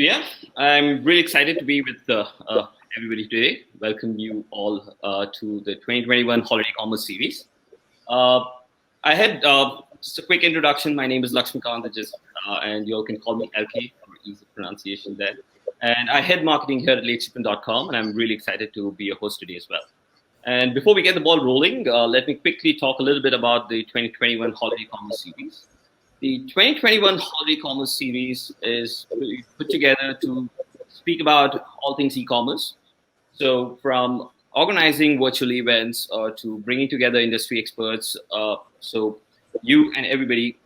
So yeah, I'm really excited to be with everybody today. Welcome you all to the 2021 Holiday Commerce Series. Uh, I had just a quick introduction. My name is Lakshmikant, and you all can call me LK for ease of pronunciation there. And I head marketing here at lateshipment.com, and I'm really excited to be your host today as well. And before we get the ball rolling, let me quickly talk a little bit about the 2021 Holiday Commerce Series. The 2021 Holiday Commerce Series is put together to speak about all things e-commerce. So, from organizing virtual events to bringing together industry experts, so you and everybody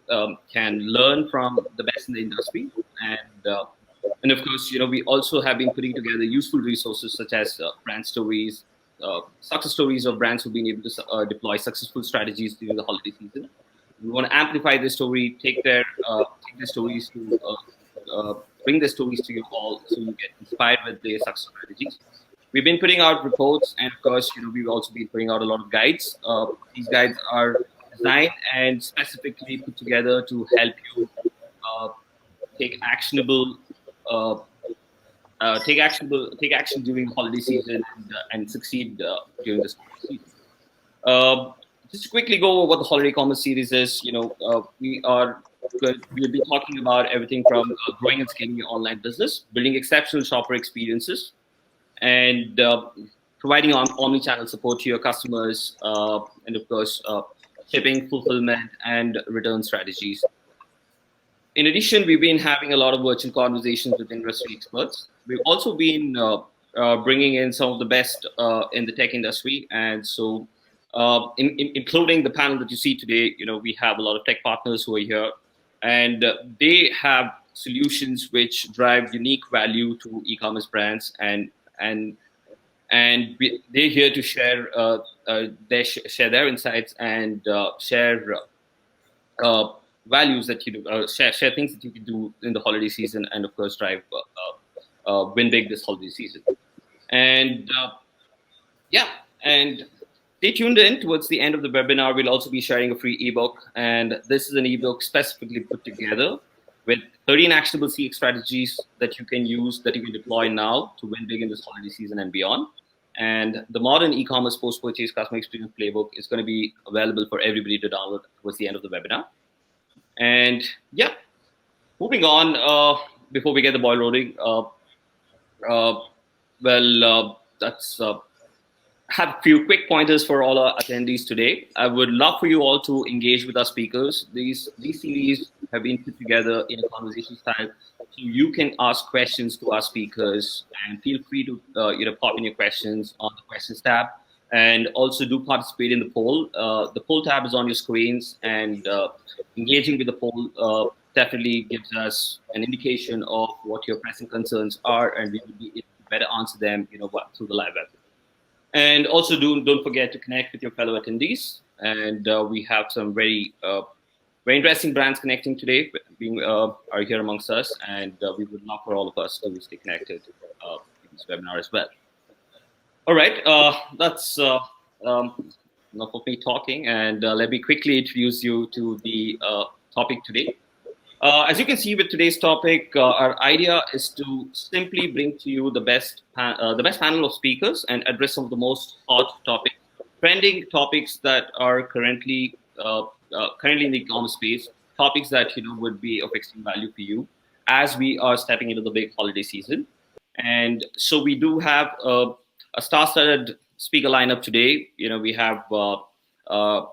can learn from the best in the industry, and of course, we also have been putting together useful resources such as brand stories, success stories of brands who've been able to deploy successful strategies during the holiday season. We want to amplify their story, take their stories to bring their stories to you all, so you get inspired with their success strategies. We've been putting out reports, and of course, we've also been putting out a lot of guides. These guides are designed and specifically put together to help you uh, take actionable. Uh, take action during the holiday season and succeed during this season. Uh, just to quickly go over what the holiday commerce series is, we'll be talking about everything from growing and scaling your online business, building exceptional shopper experiences, and providing omni-channel support to your customers, and of course, shipping, fulfillment, and return strategies. In addition, we've been having a lot of virtual conversations with industry experts. We've also been bringing in some of the best in the tech industry, and so including the panel that you see today, we have a lot of tech partners who are here, and they have solutions which drive unique value to e-commerce brands, and they're here to share their insights and share. Values that you do, share things that you can do in the holiday season, and of course drive win big this holiday season. And yeah, and stay tuned in. Towards the end of the webinar, we'll also be sharing a free ebook, and this is an ebook specifically put together with 13 actionable CX strategies that you can use, that you can deploy now to win big in this holiday season and beyond. And the modern e-commerce post-purchase customer experience playbook is going to be available for everybody to download towards the end of the webinar. And yeah, moving on, before we get the ball rolling, that's have a few quick pointers for all our attendees today. I would love for you all to engage with our speakers. These series have been put together in a conversation style, so you can ask questions to our speakers, and feel free to pop in your questions on the questions tab. And also do participate in the poll. The poll tab is on your screens, and engaging with the poll definitely gives us an indication of what your pressing concerns are, and we will be able to better answer them, through the live webinar. And also don't forget to connect with your fellow attendees. And we have some very interesting brands connecting today, are here amongst us, and we would love for all of us to stay connected in this webinar as well. All right, that's enough of me talking, and let me quickly introduce you to the topic today. As you can see with today's topic, our idea is to simply bring to you the best panel of speakers and address some of the most hot topics, trending topics that are currently in the e-commerce space, topics that would be of extreme value for you as we are stepping into the big holiday season. And so we do have a star-studded speaker lineup today. We have Linworks,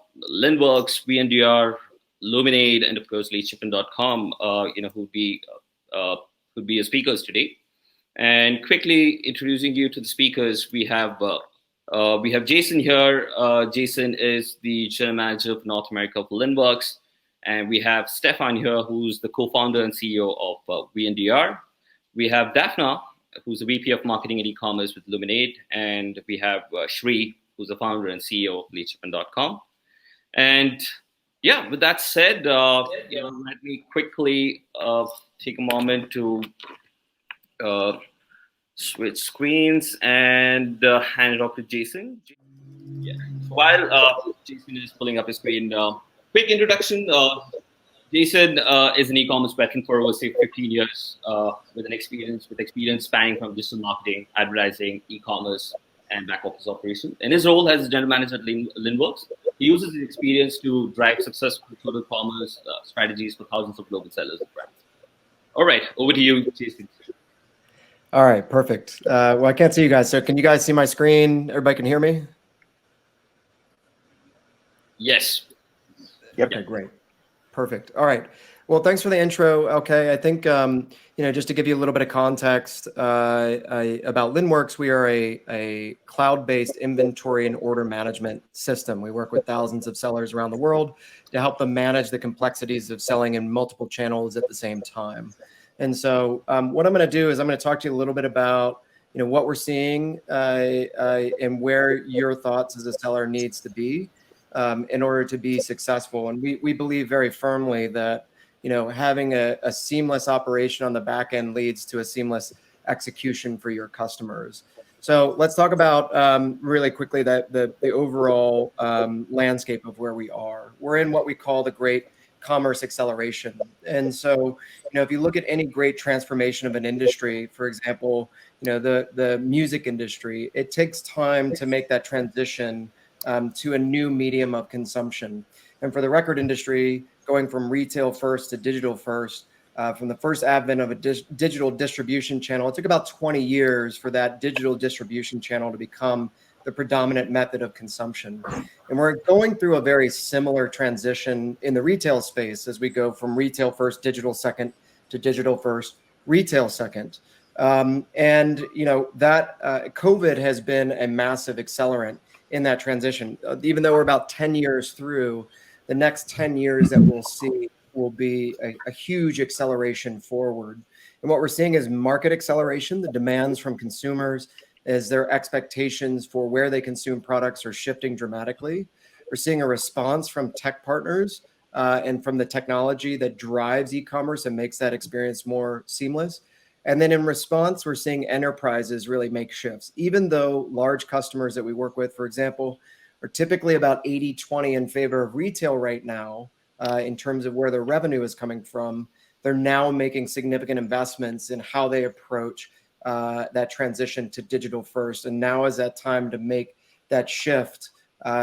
VNDR, Luminate, and of course lateshipment.com, who'd be your speakers today. And quickly introducing you to the speakers, we have Jason here. Jason is the general manager of North America for Linworks, and we have Stefan here, who's the co-founder and CEO of VNDR. We have Daphna, who's the VP of Marketing and E-commerce with Luminate, and we have Shri, who's the founder and CEO of lateshipment.com. And yeah, with that said, let me quickly take a moment to switch screens and hand it off to Jason. Yeah. While Jason is pulling up his screen, quick introduction. Jason is an e-commerce veteran for over say 15 years, with experience spanning from digital marketing, advertising, e-commerce, and back office operation. In his role as general manager at Linworks, he uses his experience to drive successful total commerce strategies for thousands of global sellers and brands. All right, over to you, Jason. All right, perfect. Well, I can't see you guys, so can you guys see my screen? Everybody can hear me? Yes. Yep. Okay, great. Perfect. All right. Well, thanks for the intro. Okay, I think just to give you a little bit of context about Linworks, we are a cloud-based inventory and order management system. We work with thousands of sellers around the world to help them manage the complexities of selling in multiple channels at the same time. And so, what I'm going to do is I'm going to talk to you a little bit about what we're seeing and where your thoughts as a seller needs to be. In order to be successful. And we believe very firmly that, having a seamless operation on the back end leads to a seamless execution for your customers. So let's talk about really quickly the overall landscape of where we are. We're in what we call the great commerce acceleration. And so, if you look at any great transformation of an industry, for example, the music industry, it takes time to make that transition to a new medium of consumption. And for the record industry, going from retail first to digital first, from the first advent of a digital distribution channel, it took about 20 years for that digital distribution channel to become the predominant method of consumption. And we're going through a very similar transition in the retail space as we go from retail first, digital second, to digital first, retail second. That COVID has been a massive accelerant in that transition. Even though we're about 10 years through, the next 10 years that we'll see will be a huge acceleration forward. And what we're seeing is market acceleration, the demands from consumers as their expectations for where they consume products are shifting dramatically. We're seeing a response from tech partners and from the technology that drives e-commerce and makes that experience more seamless. And then in response, we're seeing enterprises really make shifts. Even though large customers that we work with, for example, are typically about 80-20 in favor of retail right now, in terms of where their revenue is coming from, they're now making significant investments in how they approach that transition to digital first. And now is that time to make that shift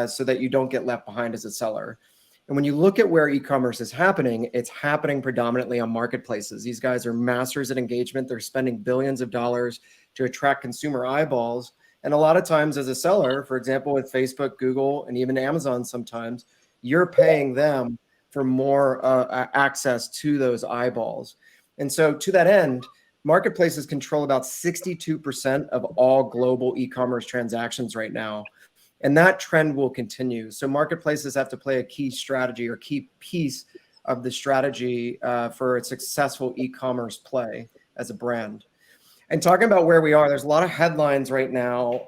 so that you don't get left behind as a seller. And when you look at where e-commerce is happening, it's happening predominantly on marketplaces. These guys are masters at engagement. They're spending billions of dollars to attract consumer eyeballs. And a lot of times as a seller, for example, with Facebook, Google, and even Amazon sometimes, you're paying them for more access to those eyeballs. And so to that end, marketplaces control about 62% of all global e-commerce transactions right now. And that trend will continue. So marketplaces have to play a key strategy or key piece of the strategy for a successful e-commerce play as a brand. And talking about where we are, there's a lot of headlines right now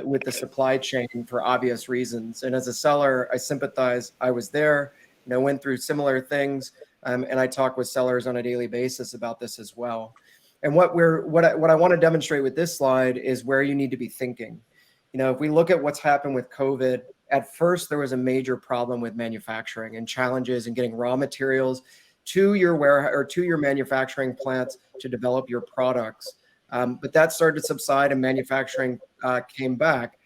with the supply chain for obvious reasons. And as a seller, I sympathize. I was there, went through similar things, and I talk with sellers on a daily basis about this as well. And what I want to demonstrate with this slide is where you need to be thinking. If we look at what's happened with COVID, at first there was a major problem with manufacturing and challenges in getting raw materials to your warehouse or to your manufacturing plants to develop your products. But that started to subside and manufacturing came back.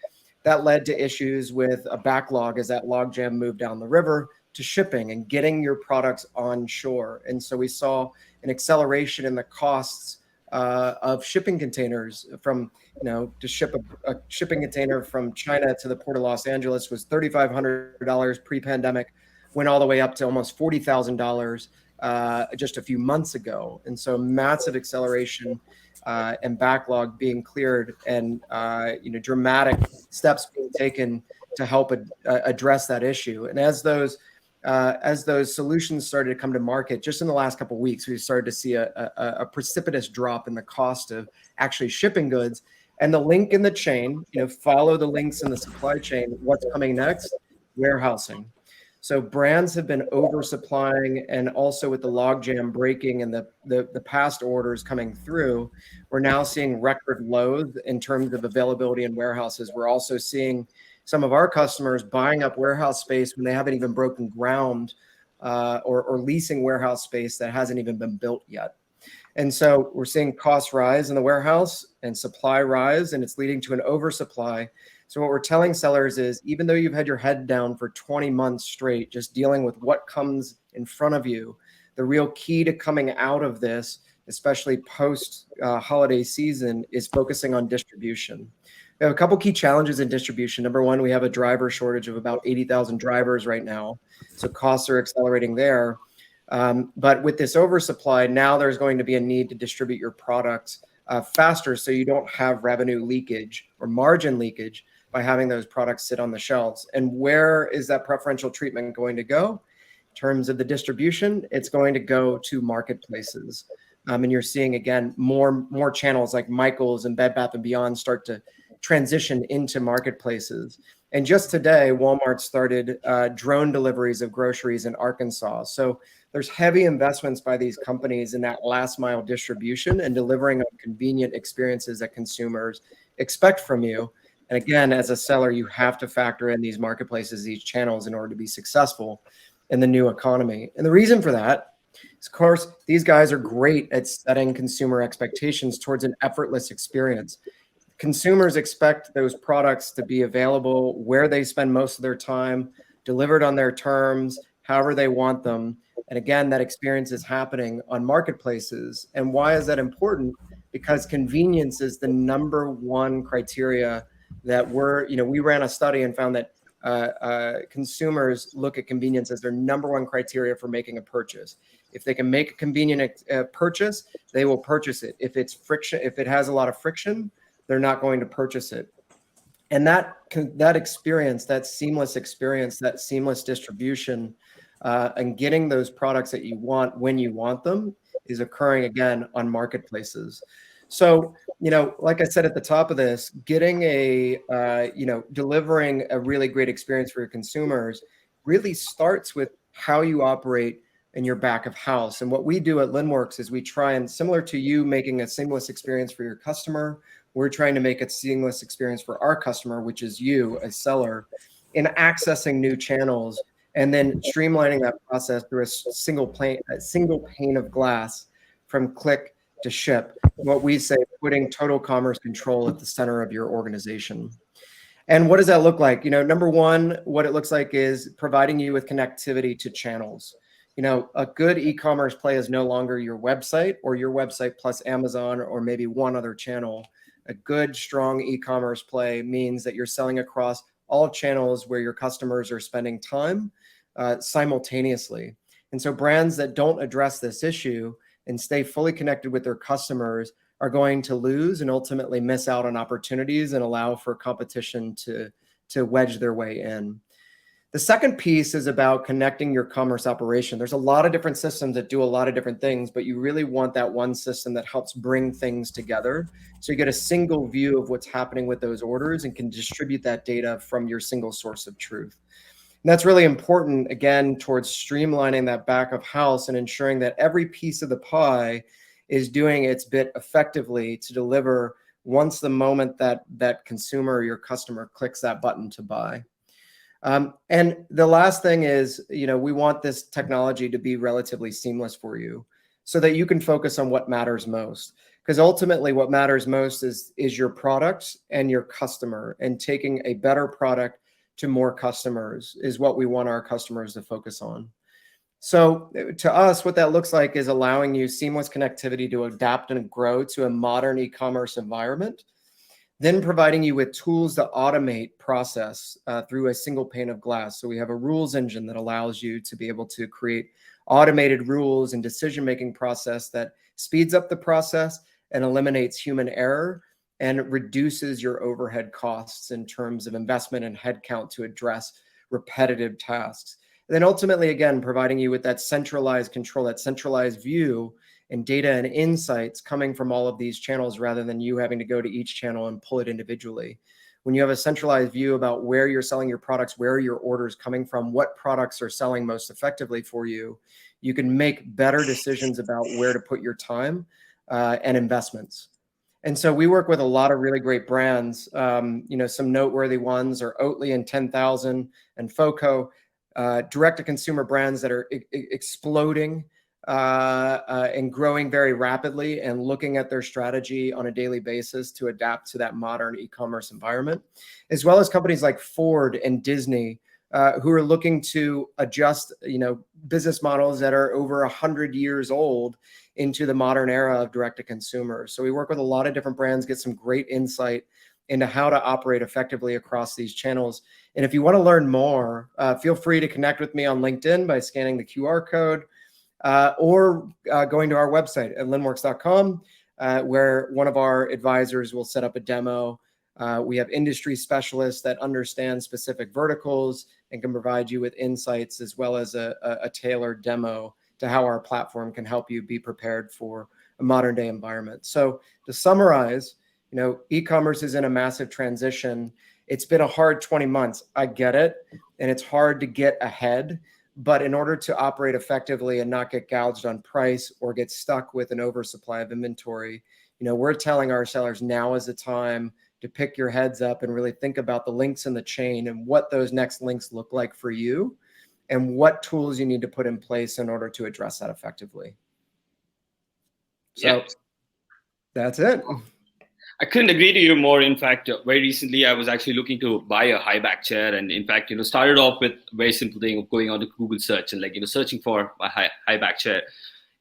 That led to issues with a backlog as that logjam moved down the river to shipping and getting your products on shore. And so we saw an acceleration in the costs of shipping containers from, to ship a shipping container from China to the port of Los Angeles was $3,500 pre-pandemic, went all the way up to almost $40,000 just a few months ago. And so massive acceleration and backlog being cleared and, dramatic steps being taken to help address that issue. And as those solutions started to come to market, just in the last couple of weeks, we started to see a precipitous drop in the cost of actually shipping goods. And the link in the chain, follow the links in the supply chain. What's coming next? Warehousing. So brands have been oversupplying, and also with the logjam breaking and the past orders coming through, we're now seeing record lows in terms of availability in warehouses. We're also seeing some of our customers buying up warehouse space when they haven't even broken ground or leasing warehouse space that hasn't even been built yet. And so we're seeing costs rise in the warehouse and supply rise, and it's leading to an oversupply. So what we're telling sellers is, even though you've had your head down for 20 months straight, just dealing with what comes in front of you, the real key to coming out of this, especially post holiday season, is focusing on distribution. We have a couple key challenges in distribution. Number one, we have a driver shortage of about 80,000 drivers right now. So costs are accelerating there. But with this oversupply, now there's going to be a need to distribute your products faster, so you don't have revenue leakage or margin leakage by having those products sit on the shelves. And where is that preferential treatment going to go? In terms of the distribution, it's going to go to marketplaces. And you're seeing, again, more channels like Michael's and Bed Bath & Beyond start to transition into marketplaces. And just today, Walmart started drone deliveries of groceries in Arkansas. So there's heavy investments by these companies in that last mile distribution and delivering convenient experiences that consumers expect from you. And again, as a seller, you have to factor in these marketplaces, these channels, in order to be successful in the new economy. And the reason for that is, of course, these guys are great at setting consumer expectations towards an effortless experience. Consumers expect those products to be available where they spend most of their time, delivered on their terms, however they want them. And again, that experience is happening on marketplaces. And why is that important? Because convenience is the number one criteria that we ran a study and found that consumers look at convenience as their number one criteria for making a purchase. If they can make a convenient purchase, they will purchase it. If it has a lot of friction, they're not going to purchase it. And that experience, that seamless experience, that seamless distribution, and getting those products that you want when you want them is occurring again on marketplaces. So, like I said at the top of this, getting delivering a really great experience for your consumers really starts with how you operate in your back of house. And what we do at Linworks is we try, and similar to you making a seamless experience for your customer, we're trying to make a seamless experience for our customer, which is you, a seller, in accessing new channels and then streamlining that process through a single pane of glass from click to ship. What we say, putting total commerce control at the center of your organization. And what does that look like? Number one, what it looks like is providing you with connectivity to channels. A good e-commerce play is no longer your website or your website plus Amazon or maybe one other channel. A good, strong e-commerce play means that you're selling across all channels where your customers are spending time simultaneously. And so brands that don't address this issue and stay fully connected with their customers are going to lose and ultimately miss out on opportunities and allow for competition to wedge their way in. The second piece is about connecting your commerce operation. There's a lot of different systems that do a lot of different things, but you really want that one system that helps bring things together. So you get a single view of what's happening with those orders and can distribute that data from your single source of truth. And that's really important, again, towards streamlining that back of house and ensuring that every piece of the pie is doing its bit effectively to deliver once the moment that consumer or your customer clicks that button to buy. And the last thing is, we want this technology to be relatively seamless for you so that you can focus on what matters most. Because ultimately what matters most is your product and your customer, and taking a better product to more customers is what we want our customers to focus on. So to us, what that looks like is allowing you seamless connectivity to adapt and grow to a modern e-commerce environment, then providing you with tools to automate process through a single pane of glass. So we have a rules engine that allows you to be able to create automated rules and decision-making process that speeds up the process and eliminates human error and reduces your overhead costs in terms of investment and headcount to address repetitive tasks. And then ultimately, again, providing you with that centralized control, that centralized view and data and insights coming from all of these channels rather than you having to go to each channel and pull it individually. When you have a centralized view about where you're selling your products, where are your orders coming from, what products are selling most effectively for you, you can make better decisions about where to put your time and investments. And so we work with a lot of really great brands. Some noteworthy ones are Oatly and 10,000 and FOCO. direct-to-consumer brands that are exploding and growing very rapidly and looking at their strategy on a daily basis to adapt to that modern e-commerce environment, as well as companies like Ford and Disney, who are looking to adjust, business models that are over 100 years old into the modern era of direct-to-consumer. So we work with a lot of different brands, get some great insight into how to operate effectively across these channels. And if you want to learn more, feel free to connect with me on LinkedIn by scanning the QR code or going to our website at linworks.com, where one of our advisors will set up a demo. We have industry specialists that understand specific verticals and can provide you with insights as well as a tailored demo to how our platform can help you be prepared for a modern day environment. So to summarize, e-commerce is in a massive transition. It's been a hard 20 months. I get it. And it's hard to get ahead. But in order to operate effectively and not get gouged on price or get stuck with an oversupply of inventory, we're telling our sellers now is the time to pick your heads up and really think about the links in the chain and what those next links look like for you and what tools you need to put in place in order to address that effectively. So that's it. I couldn't agree to you more. In fact, very recently I was actually looking to buy a high back chair, and in fact, started off with a very simple thing of going on to Google search and searching for a high back chair.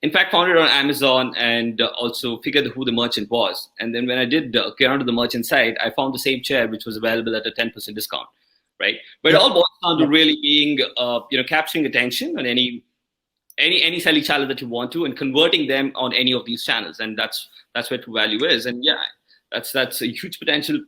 In fact, found it on Amazon and also figured who the merchant was. And then when I did get onto the merchant site, I found the same chair which was available at a 10% discount, right? But it all boils down to really being, capturing attention on any selling channel that you want to, and converting them on any of these channels, and that's where true value is. And that's a huge potential.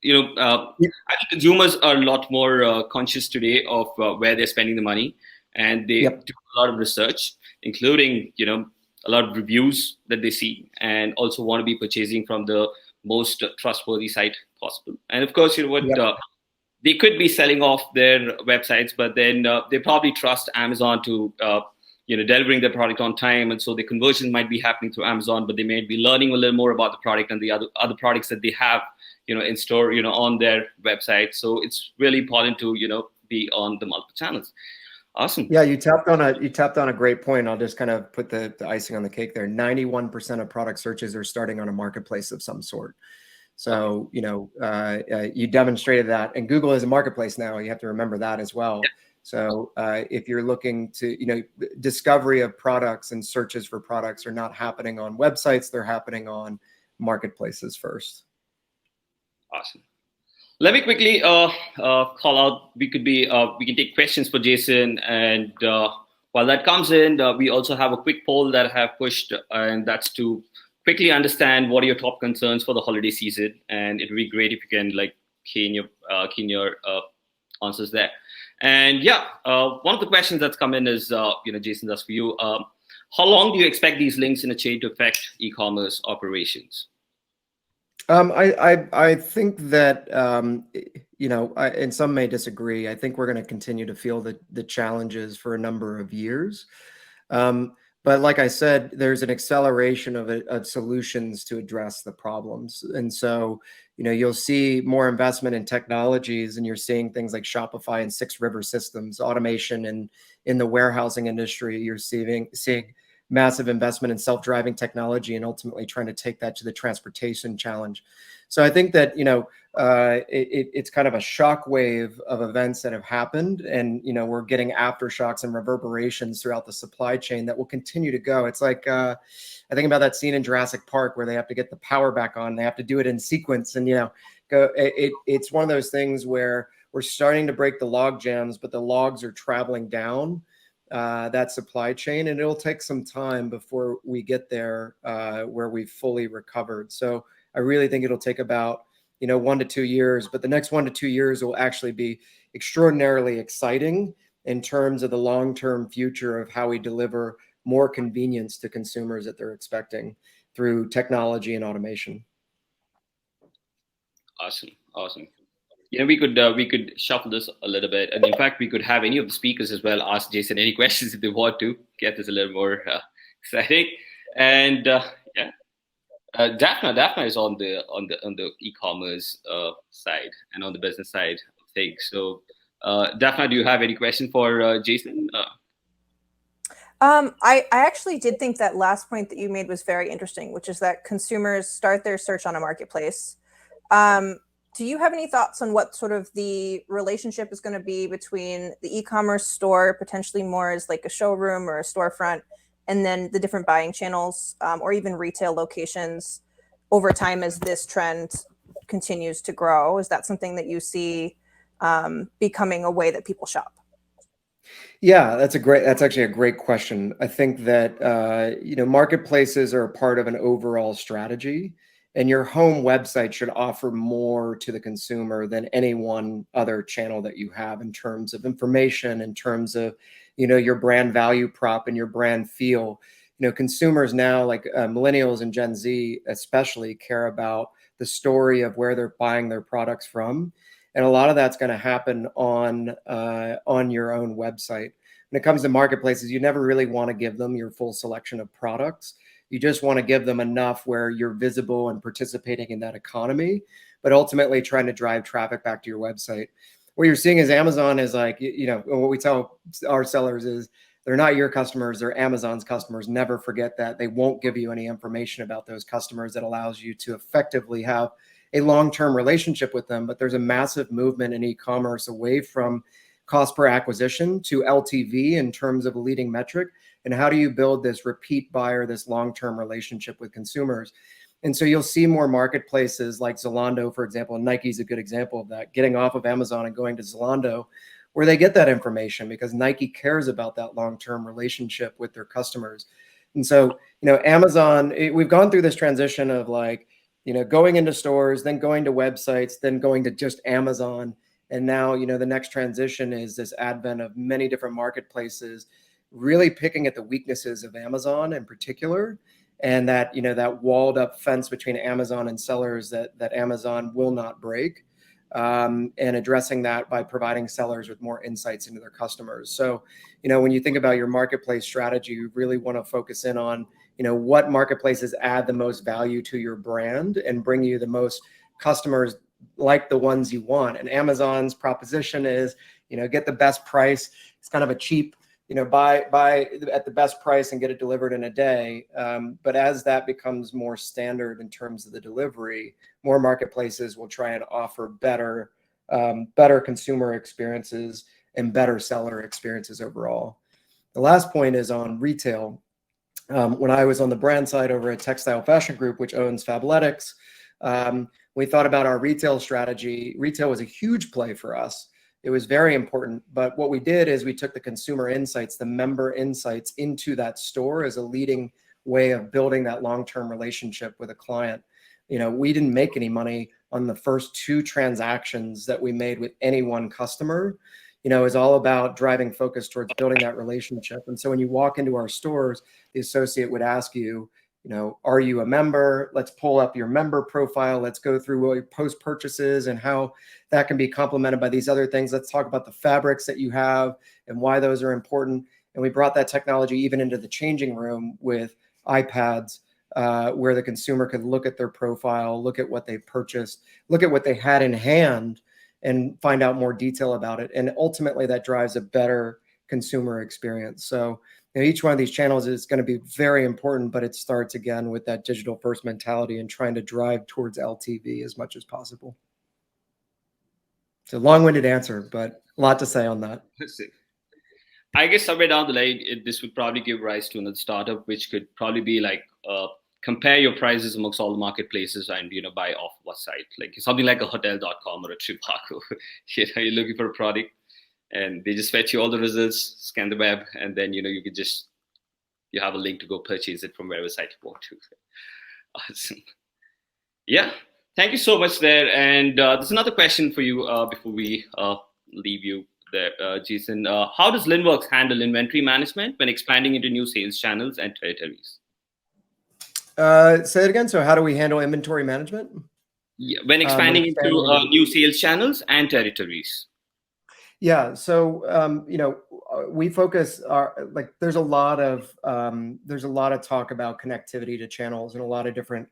I think consumers are a lot more conscious today of where they're spending the money, and they do a lot of research, including a lot of reviews that they see, and also want to be purchasing from the most trustworthy site possible. And of course, they could be selling off their websites, but then they probably trust Amazon to delivering their product on time, and so the conversion might be happening through Amazon, but they may be learning a little more about the product and the other products that they have in store on their website. So it's really important to be on the multiple channels. Awesome. Yeah, you tapped on a great point. I'll just kind of put the icing on the cake there. 91% of product searches are starting on a marketplace of some sort. So you demonstrated that, and Google is a marketplace now. You have to remember that as well. Yeah. So if you're looking to, discovery of products and searches for products are not happening on websites, they're happening on marketplaces first. Awesome. Let me quickly call out, we can take questions for Jason. And while that comes in, we also have a quick poll that I have pushed, and that's to quickly understand what are your top concerns for the holiday season. And it would be great if you can key in your answers there. And one of the questions that's come in is, Jason, that's for you. How long do you expect these links in a chain to affect e-commerce operations? I think that, and some may disagree. I think we're going to continue to feel the challenges for a number of years. But like I said, there's an acceleration of solutions to address the problems. And so, you'll see more investment in technologies, and you're seeing things like Shopify and 6 River Systems, automation in the warehousing industry. You're seeing massive investment in self-driving technology and ultimately trying to take that to the transportation challenge. So I think that, it's kind of a shockwave of events that have happened, and, we're getting aftershocks and reverberations throughout the supply chain that will continue to go. It's like, I think about that scene in Jurassic Park where they have to get the power back on. They have to do it in sequence, and, it's one of those things where we're starting to break the log jams, but the logs are traveling down that supply chain, and it'll take some time before we get there where we've fully recovered. So I really think it'll take about 1 to 2 years, but the next 1 to 2 years will actually be extraordinarily exciting in terms of the long-term future of how we deliver more convenience to consumers that they're expecting through technology and automation. Awesome. We could shuffle this a little bit, and in fact, we could have any of the speakers as well ask Jason any questions if they want to get this a little more exciting. And Daphna is on the e-commerce side and on the business side of things. So Daphna, do you have any question for Jason? I actually did think that last point that you made was very interesting, which is that consumers start their search on a marketplace. Do you have any thoughts on what sort of the relationship is going to be between the e-commerce store, potentially more as like a showroom or a storefront, and then the different buying channels, or even retail locations over time as this trend continues to grow? Is that something that you see becoming a way that people shop? Yeah, that's actually a great question. I think that, marketplaces are a part of an overall strategy, and your home website should offer more to the consumer than any one other channel that you have in terms of information, in terms of, your brand value prop and your brand feel. Consumers now, like millennials and Gen Z especially, care about the story of where they're buying their products from, and a lot of that's going to happen on your own website. When it comes to marketplaces, you never really want to give them your full selection of products. You just want to give them enough where you're visible and participating in that economy, but ultimately trying to drive traffic back to your website. What you're seeing is Amazon is like, what we tell our sellers is they're not your customers, they're Amazon's customers. Never forget that. They won't give you any information about those customers that allows you to effectively have a long-term relationship with them. But there's a massive movement in e-commerce away from cost per acquisition to LTV in terms of a leading metric. And how do you build this repeat buyer, this long-term relationship with consumers? And so you'll see more marketplaces like Zalando, for example, and Nike's a good example of that, getting off of Amazon and going to Zalando, where they get that information because Nike cares about that long-term relationship with their customers. And so, Amazon, we've gone through this transition of like, going into stores, then going to websites, then going to just Amazon. And now, the next transition is this advent of many different marketplaces, really picking at the weaknesses of Amazon in particular, and that, that walled up fence between Amazon and sellers that Amazon will not break, and addressing that by providing sellers with more insights into their customers. So, when you think about your marketplace strategy, you really want to focus in on, what marketplaces add the most value to your brand and bring you the most customers like the ones you want. And Amazon's proposition is, get the best price. It's kind of a cheap, buy at the best price and get it delivered in a day. But as that becomes more standard in terms of the delivery, more marketplaces will try and offer better consumer experiences and better seller experiences overall. The last point is on retail. When I was on the brand side over at Textile Fashion Group, which owns Fabletics, we thought about our retail strategy. Retail was a huge play for us. It was very important. But what we did is we took the consumer insights, the member insights into that store as a leading way of building that long-term relationship with a client. We didn't make any money on the first 2 transactions that we made with any one customer. Is all about driving focus towards building that relationship. And so when you walk into our stores, the associate would ask you, are you a member? Let's pull up your member profile. Let's go through what your post purchases and how that can be complemented by these other things. Let's talk about the fabrics that you have and why those are important. And we brought that technology even into the changing room with iPads, where the consumer could look at their profile, look at what they purchased, look at what they had in hand, and find out more detail about it. And ultimately that drives a better consumer experience. So each one of these channels is going to be very important, but it starts again with that digital first mentality and trying to drive towards LTV as much as possible. It's a long-winded answer, but a lot to say on that. I guess somewhere down the line, this would probably give rise to another startup, which could probably be like, compare your prices amongst all the marketplaces and, buy off what site, like something like a hotel.com or a Trivago. You're looking for a product and they just fetch you all the results, scan the web, and then, you could you have a link to go purchase it from wherever site you want to. Awesome. Yeah. Thank you so much there. And there's another question for you before we leave you there, Jason. How does Linworks handle inventory management when expanding into new sales channels and territories? Say it again. So how do we handle inventory management? Yeah, when expanding into new sales channels and territories. Yeah. So, we focus there's a lot of talk about connectivity to channels and a lot of different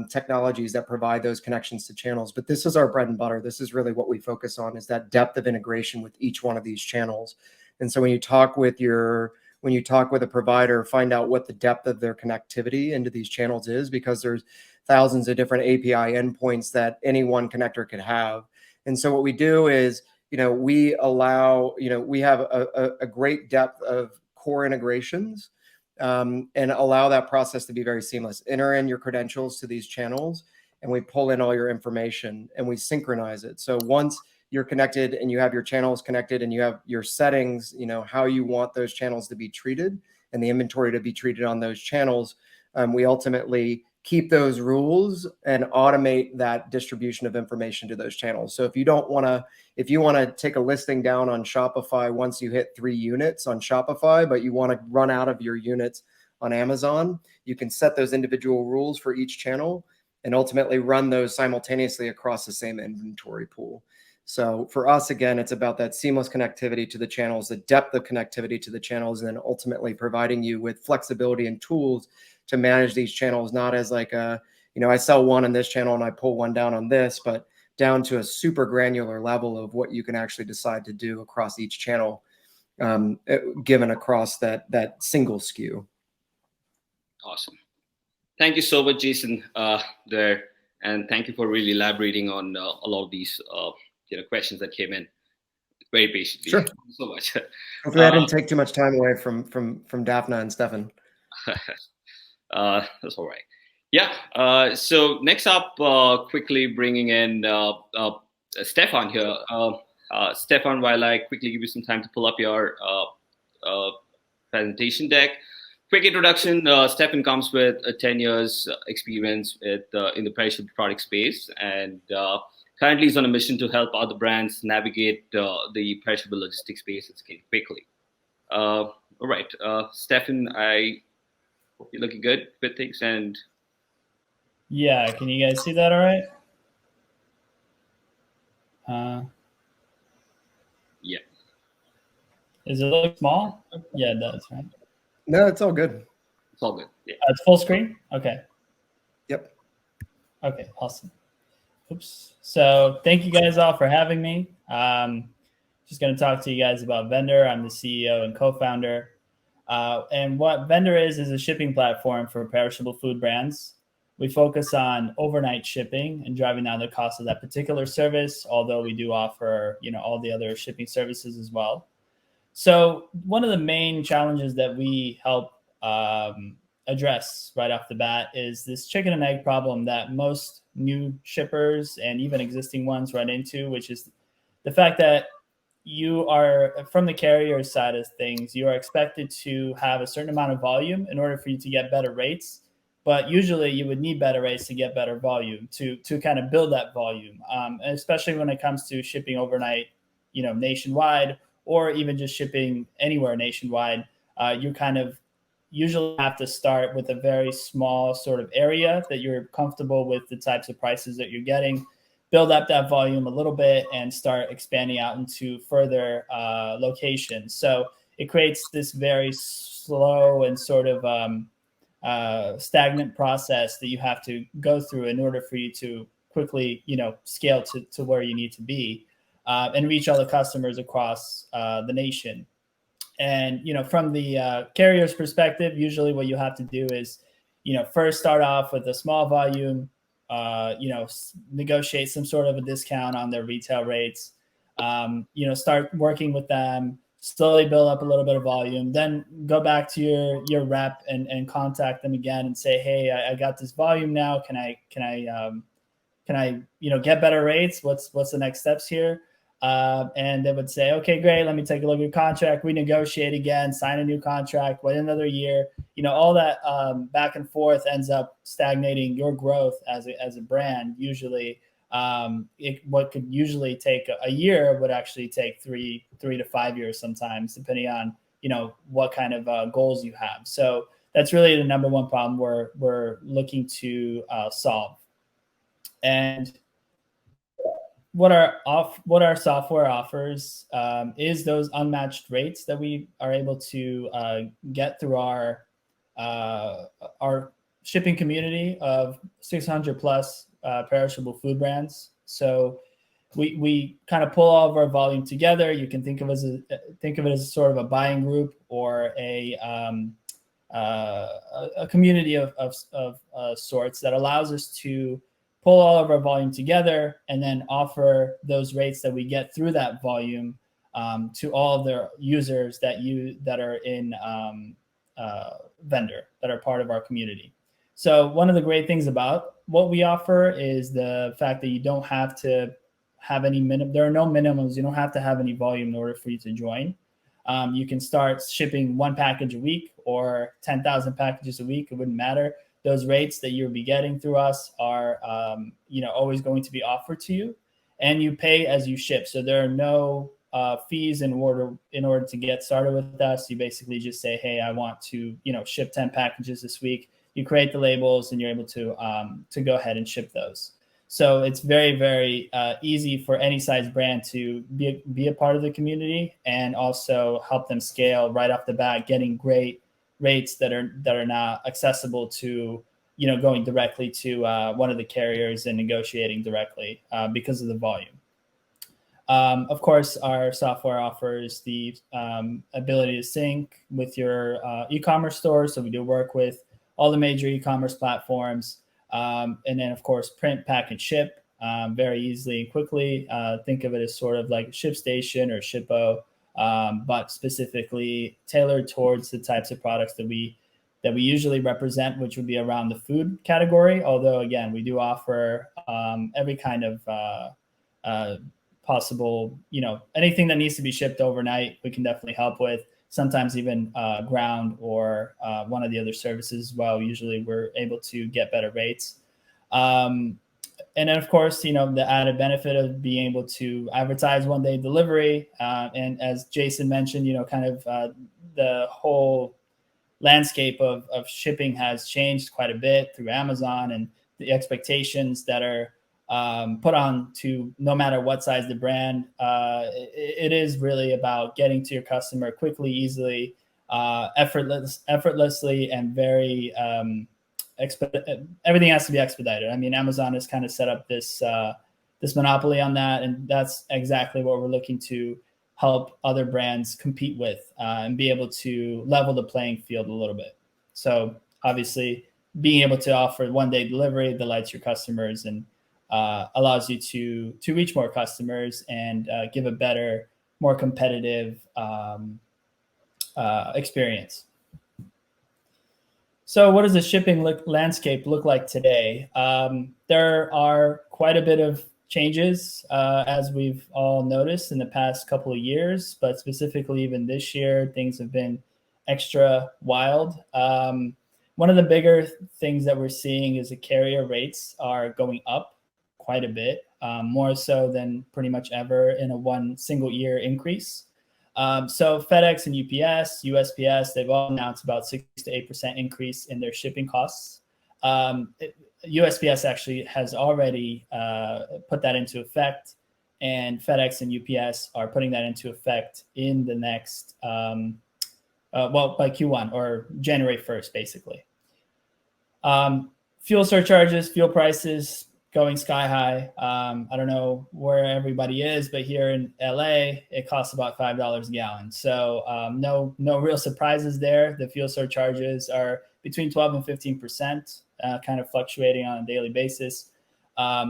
technologies that provide those connections to channels. But this is our bread and butter. This is really what we focus on, is that depth of integration with each one of these channels. And so when you talk with a provider, find out what the depth of their connectivity into these channels is, because there's thousands of different API endpoints that any one connector could have. And so what we do is, we have a great depth of core integrations, and allow that process to be very seamless. Enter in your credentials to these channels, and we pull in all your information and we synchronize it. So once you're connected and you have your channels connected and you have your settings, how you want those channels to be treated and the inventory to be treated on those channels, we ultimately keep those rules and automate that distribution of information to those channels. So if you want to take a listing down on Shopify once you hit 3 units on Shopify, but you want to run out of your units on Amazon, you can set those individual rules for each channel and ultimately run those simultaneously across the same inventory pool. So for us, again, it's about that seamless connectivity to the channels, the depth of connectivity to the channels, and then ultimately providing you with flexibility and tools to manage these channels, not as like I sell one on this channel and I pull one down on this, but down to a super granular level of what you can actually decide to do across each channel, given across that single SKU. Awesome. Thank you so much, Jason, there. And thank you for really elaborating on a lot of these questions that came in very patiently. Sure. Thank you so much. Hopefully I didn't take too much time away from Daphna and Stefan. That's all right. Yeah. So next up, quickly bringing in Stefan here. Stefan, while I quickly give you some time to pull up your presentation deck. Quick introduction. Stefan comes with 10 years experience in the perishable product space, and currently is on a mission to help other brands navigate the perishable logistics space and scale quickly. All right, Stefan, I hope you're looking good with things. And yeah, can you guys see that all right? Yeah. Does it look small? Yeah, it does, right? No, it's all good. It's all good. Yeah. It's full screen? Okay. Yep. Okay, awesome. Oops. So thank you guys all for having me. Just going to talk to you guys about Vendor. I'm the CEO and co-founder. And what Vendor is a shipping platform for perishable food brands. We focus on overnight shipping and driving down the cost of that particular service, although we do offer, all the other shipping services as well. So one of the main challenges that we help address right off the bat is this chicken and egg problem that most new shippers and even existing ones run into, which is the fact that you are, from the carrier side of things, you are expected to have a certain amount of volume in order for you to get better rates. But usually you would need better rates to get better volume to kind of build that volume, especially when it comes to shipping overnight, nationwide, or even just shipping anywhere nationwide. You kind of usually have to start with a very small sort of area that you're comfortable with the types of prices that you're getting, build up that volume a little bit, and start expanding out into further locations. So it creates this very slow and sort of stagnant process that you have to go through in order for you to quickly, scale to where you need to be and reach all the customers across the nation. And, from the carrier's perspective, usually what you have to do is, first start off with a small volume, negotiate some sort of a discount on their retail rates, start working with them, slowly build up a little bit of volume, then go back to your rep and contact them again and say, hey, I got this volume now. Can I get better rates? What's the next steps here? And they would say, okay, great. Let me take a look at your contract. We negotiate again, sign a new contract, wait another year. All that back and forth ends up stagnating your growth as a brand. Usually, what could usually take a year would actually take three to 5 years sometimes, depending on what kind of goals you have. So that's really the number one problem we're looking to solve. And what our software offers is those unmatched rates that we are able to get through our shipping community of 600 plus perishable food brands. So we kind of pull all of our volume together. You can think of it as sort of a buying group or a community of sorts that allows us to pull all of our volume together and then offer those rates that we get through that volume to all of their users that are in vendor, that are part of our community. So one of the great things about what we offer is the fact that you don't have to have any there are no minimums. You don't have to have any volume in order for you to join. You can start shipping 1 package a week or 10,000 packages a week. It wouldn't matter. Those rates that you'll be getting through us are, always going to be offered to you, and you pay as you ship. So there are no fees in order to get started with us. You basically just say, hey, I want to, ship 10 packages this week. You create the labels and you're able to go ahead and ship those. So it's very, very easy for any size brand to be a part of the community and also help them scale right off the bat, getting great rates that are now accessible to, going directly to one of the carriers and negotiating directly because of the volume. Of course, our software offers the ability to sync with your e-commerce store. So we do work with all the major e-commerce platforms. And then, of course, print, pack, and ship very easily and quickly. Think of it as sort of like ShipStation or Shippo, but specifically tailored towards the types of products that we usually represent, which would be around the food category. Although, again, we do offer every kind of possible, anything that needs to be shipped overnight, we can definitely help with. Sometimes even ground or one of the other services as well. Usually we're able to get better rates. And then, of course, the added benefit of being able to advertise 1-day delivery. And as Jason mentioned, kind of the whole landscape of shipping has changed quite a bit through Amazon, and the expectations that are put on to no matter what size the brand. It is really about getting to your customer quickly, easily, effortlessly, and very everything has to be expedited. I mean, Amazon has kind of set up this monopoly on that, and that's exactly what we're looking to help other brands compete with and be able to level the playing field a little bit. So obviously, being able to offer 1-day delivery delights your customers and allows you to reach more customers and give a better, more competitive experience. So what does the shipping landscape look like today? There are quite a bit of changes, as we've all noticed in the past couple of years, but specifically even this year, things have been extra wild. One of the bigger things that we're seeing is the carrier rates are going up quite a bit, more so than pretty much ever in a one single year increase. So FedEx and UPS, USPS, they've all announced about 6 to 8% increase in their shipping costs. USPS actually has already put that into effect, and FedEx and UPS are putting that into effect in the next, by Q1 or January 1st, basically. Fuel surcharges, fuel prices going sky high. I don't know where everybody is, but here in LA, it costs about $5 a gallon. So no real surprises there. The fuel surcharges are between 12 and 15%, kind of fluctuating on a daily basis,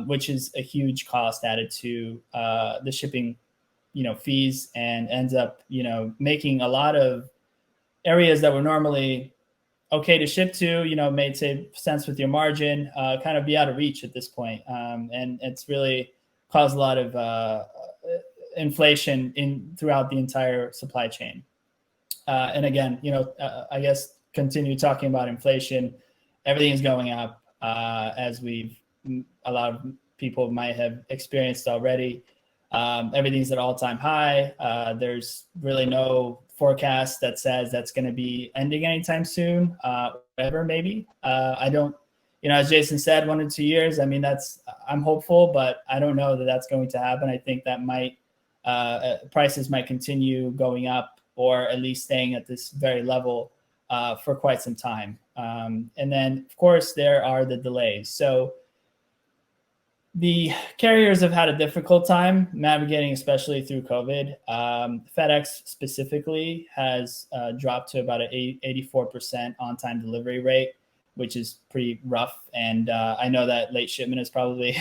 which is a huge cost added to the shipping, fees, and ends up, making a lot of areas that were normally okay to ship to, made sense with your margin, kind of be out of reach at this point. And it's really caused a lot of inflation throughout the entire supply chain. And again, I guess continue talking about inflation. Everything is going up, as a lot of people might have experienced already. Everything's at all-time high. There's really no forecast that says that's going to be ending anytime soon, ever maybe. I don't, as Jason said, 1 to 2 years. I mean, I'm hopeful, but I don't know that that's going to happen. I think that prices might continue going up, or at least staying at this very level for quite some time. And then, of course, there are the delays. So the carriers have had a difficult time navigating, especially through COVID. FedEx specifically has dropped to about an 84% on-time delivery rate, which is pretty rough. And I know that late shipment has probably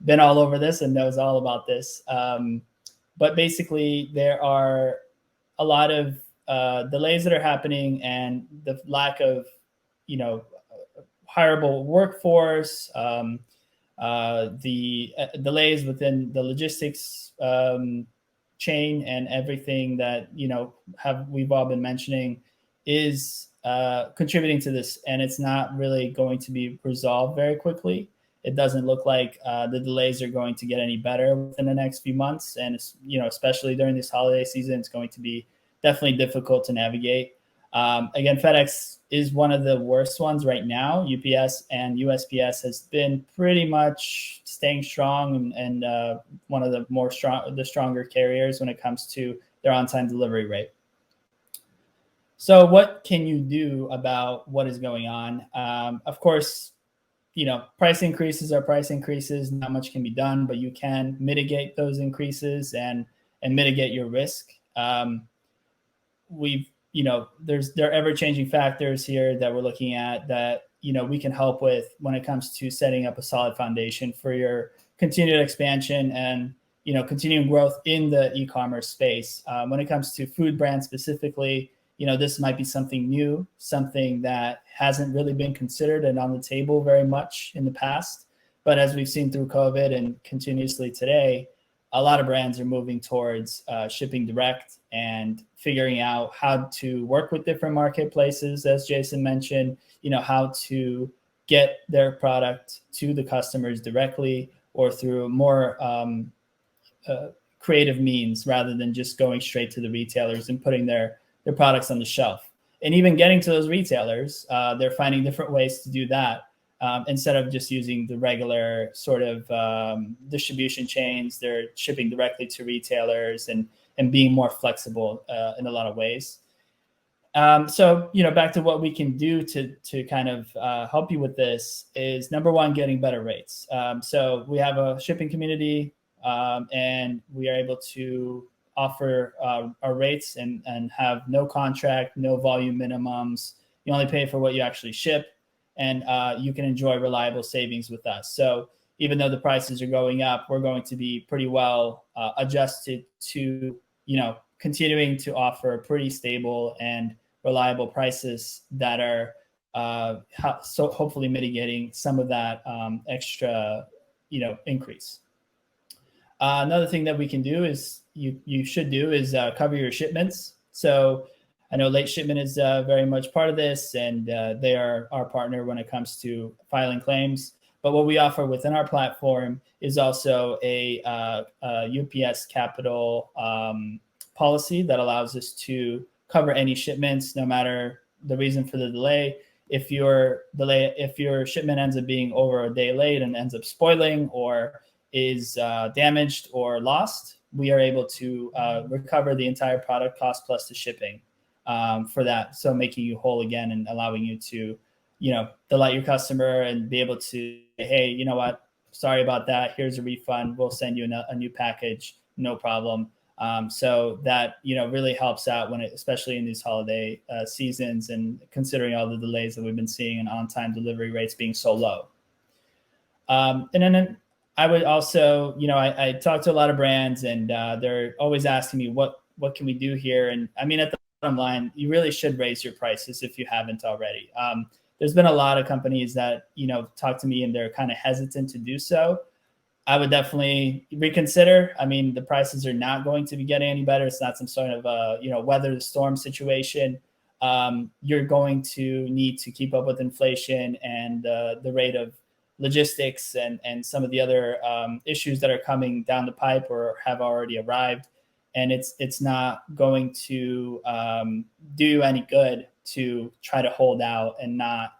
been all over this and knows all about this. But basically, there are a lot of delays that are happening, and the lack of, hireable workforce, the delays within the logistics chain, and everything that we've all been mentioning is contributing to this, and it's not really going to be resolved very quickly. It doesn't look like the delays are going to get any better within the next few months, and especially during this holiday season, it's going to be definitely difficult to navigate. Again, FedEx is one of the worst ones right now. UPS and USPS has been pretty much staying strong and one of the stronger carriers when it comes to their on-time delivery rate. So what can you do about what is going on? Of course, price increases are price increases. Not much can be done, but you can mitigate those increases and mitigate your risk. There are ever-changing factors here that we're looking at that we can help with when it comes to setting up a solid foundation for your continued expansion and continuing growth in the e-commerce space. When it comes to food brands specifically, this might be something new, something that hasn't really been considered and on the table very much in the past. But as we've seen through COVID and continuously today, a lot of brands are moving towards shipping direct and figuring out how to work with different marketplaces, as Jason mentioned, how to get their product to the customers directly or through more creative means rather than just going straight to the retailers and putting their products on the shelf. And even getting to those retailers, they're finding different ways to do that. Instead of just using the regular sort of distribution chains, they're shipping directly to retailers and being more flexible in a lot of ways. So, back to what we can do to kind of help you with this is, number one, getting better rates. So we have a shipping community, and we are able to offer our rates and have no contract, no volume minimums. You only pay for what you actually ship. And you can enjoy reliable savings with us. So even though the prices are going up, we're going to be pretty well adjusted to, continuing to offer pretty stable and reliable prices that are so hopefully mitigating some of that extra, increase. Another thing that we can do is you should do is cover your shipments. So I know late shipment is very much part of this, and they are our partner when it comes to filing claims. But what we offer within our platform is also a UPS Capital policy that allows us to cover any shipments, no matter the reason for the delay. If your shipment ends up being over a day late and ends up spoiling or is damaged or lost, we are able to recover the entire product cost plus the shipping. For that, so making you whole again and allowing you to, delight your customer and be able to, hey, you know what? Sorry about that. Here's a refund. We'll send you a new package. No problem. So that really helps out especially in these holiday seasons, and considering all the delays that we've been seeing and on-time delivery rates being so low. And then I would also, I talk to a lot of brands, and they're always asking me what can we do here, and I mean at the bottom line, you really should raise your prices if you haven't already. There's been a lot of companies that, talk to me and they're kind of hesitant to do so. I would definitely reconsider. I mean, the prices are not going to be getting any better. It's not some sort of, weather the storm situation. You're going to need to keep up with inflation and the rate of logistics and some of the other issues that are coming down the pipe or have already arrived. And it's not going to do you any good to try to hold out and not,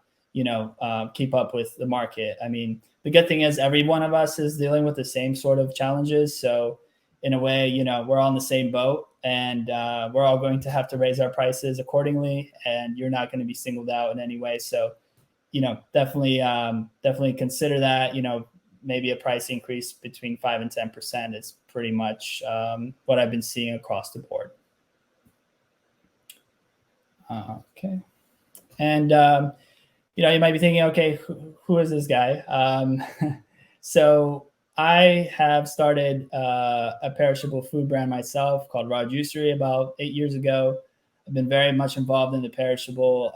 keep up with the market. I mean, the good thing is every one of us is dealing with the same sort of challenges. So in a way, we're all in the same boat. and we're all going to have to raise our prices accordingly, and you're not going to be singled out in any way. So, definitely consider that. Maybe a price increase between 5 and 10% is pretty much what I've been seeing across the board. Okay. And, you might be thinking, okay, who is this guy? So I have started a perishable food brand myself called Raw Juicery about 8 years ago. I've been very much involved in the perishable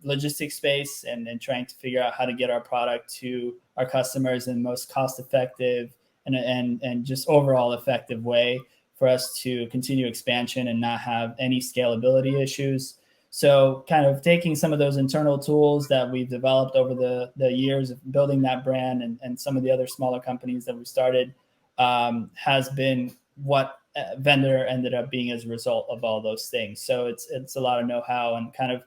logistics space and trying to figure out how to get our product to our customers in the most cost-effective and just overall effective way for us to continue expansion and not have any scalability issues. So kind of taking some of those internal tools that we've developed over the years of building that brand and some of the other smaller companies that we started has been what Vendor ended up being as a result of all those things. So it's a lot of know-how, and kind of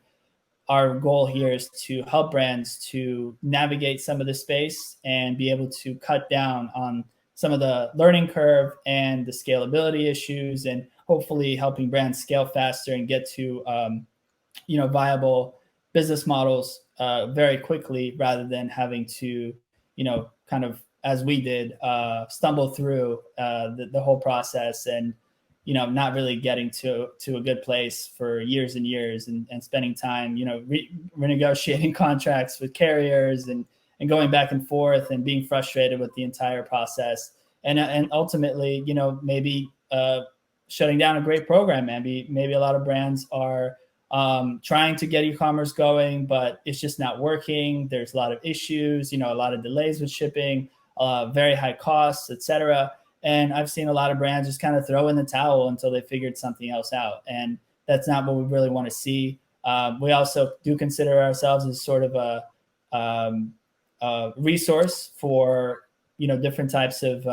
our goal here is to help brands to navigate some of the space and be able to cut down on some of the learning curve and the scalability issues, and hopefully helping brands scale faster and get to viable business models very quickly, rather than having to, kind of, as we did, stumble through the whole process and, not really getting to a good place for years and years, and spending time, renegotiating contracts with carriers and going back and forth and being frustrated with the entire process. And ultimately, maybe shutting down a great program. Maybe a lot of brands are trying to get e-commerce going, but it's just not working. There's a lot of issues, a lot of delays with shipping, very high costs, etc. And I've seen a lot of brands just kind of throw in the towel until they figured something else out. And that's not what we really want to see. We also do consider ourselves as sort of a resource for, different types of,